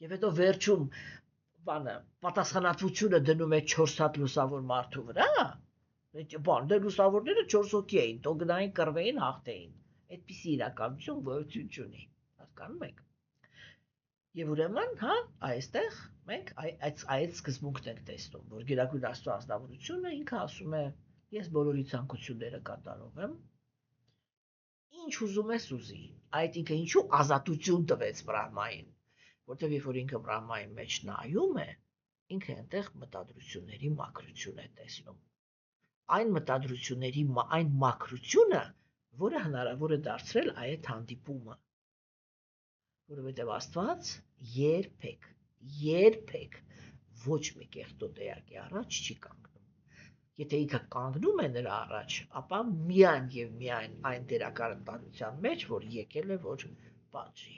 եւ հետո վերջում պատասխանատվությունը դնում է 4 հատ լուսավոր մարդու վրա, դե լուսավորները 4 հոգի էին, թող գնային կռվեին, հաղթեին։ Այդպիսի իրականություն գոյություն չունի։ Հասկանում եք։ Եվ ուրեմն, այստեղ մենք այդ սկզբունքն ենք տեսնում, որ Գերագույն Աստծո ազնվորությունը ինքը ասում է. ես բոլորի ցանկությունները կատարող եմ, ինչ ուզում ես ուզի։ Այդ ինքը ինչու ազատություն տվեց Բրահմային, որտեղ երբ որ ինքը Բրահմայի մեջ նայում է, ինքը այնտեղ մտադրությունների մաքրություն է տեսնում։ Այն մտադրությունների այն մաքրությունը, որը հնարավոր է դարձրել այդ հանդիպումը։ Որովհետև Աստված երբեք ոչ մի կեղտոտ էակի առաջ չի կանգնում։ Եթե ինքը կանգնում է նրա առաջ, ապա միայն եւ միայն այն դերակատարության մեջ, որ եկել է, որ պատժի։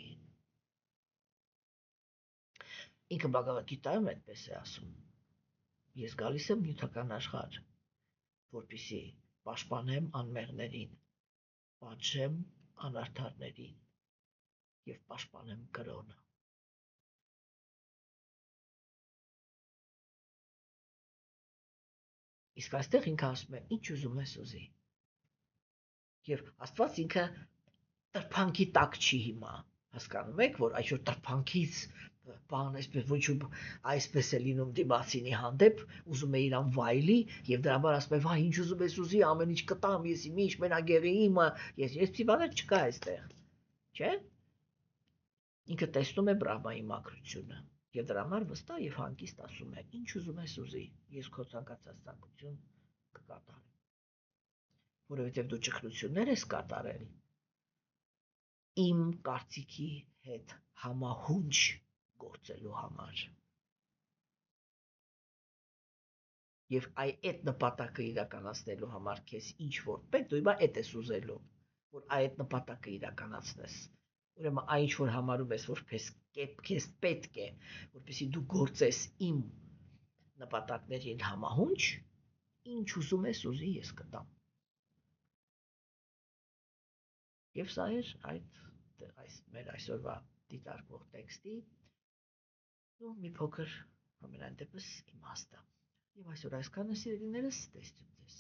Ինքը Բհագավադ Գիտայում այդպես է ասում. ես գալիս եմ նյութական աշխարհ, որպեսզի պաշտպանեմ անմեղներին, պատժեմ անարդարներին եւ պաշտպանեմ կրոնը։ Իսկ այստեղ ինքը ասում է, ինչ ուզում ես ուզի։ Եվ Աստված ինքը տրփանքի տակ չի հիմա։ Հասկանում եք, որ այսօր տրփանքից բան այսպես է լինում դիմացինի հանդեպ, ուզում է իրան վայելի եւ դրա համար ասում է, վայ, ինչ ուզում ես ուզի, ամեն ինչ կտամ, ես իմ ինչ մենագեղի իմը, ես բաներ չկա այստեղ։ Չէ՞։ Ինքը տեսնում է Բրահմայի մաքրությունը եւ դրա համար վստահ եւ հանգիստ ասում է, ինչ ուզում ես ուզի, ես քո ցանկացած ցանկություն կկատարեմ։ Որովհետև դու ճգնություններ ես կատարել իմ կարծիքի հետ համահունչ գործելու համար։ Եվ այդ նպատակը իրականացնելու համար քեզ ինչ որ պետք, դու հիմա այդ ես ուզելու, որ այդ նպատակը իրականացնես։ Ուրեմն այն ինչ որ համարում ես, որ քեզ պետք է, որպեսզի դու գործես իմ նպատակներին համահունչ, ինչ ուզում ես ուզի ես կտամ։ Եվ սա էր մեր այսօրվա դիտարկվող տեքստի ու մի փոքր համենայն դեպս իմաստը։ Եվ այսօր այսքանը, սիրելիներս, տեսություն ձեզ։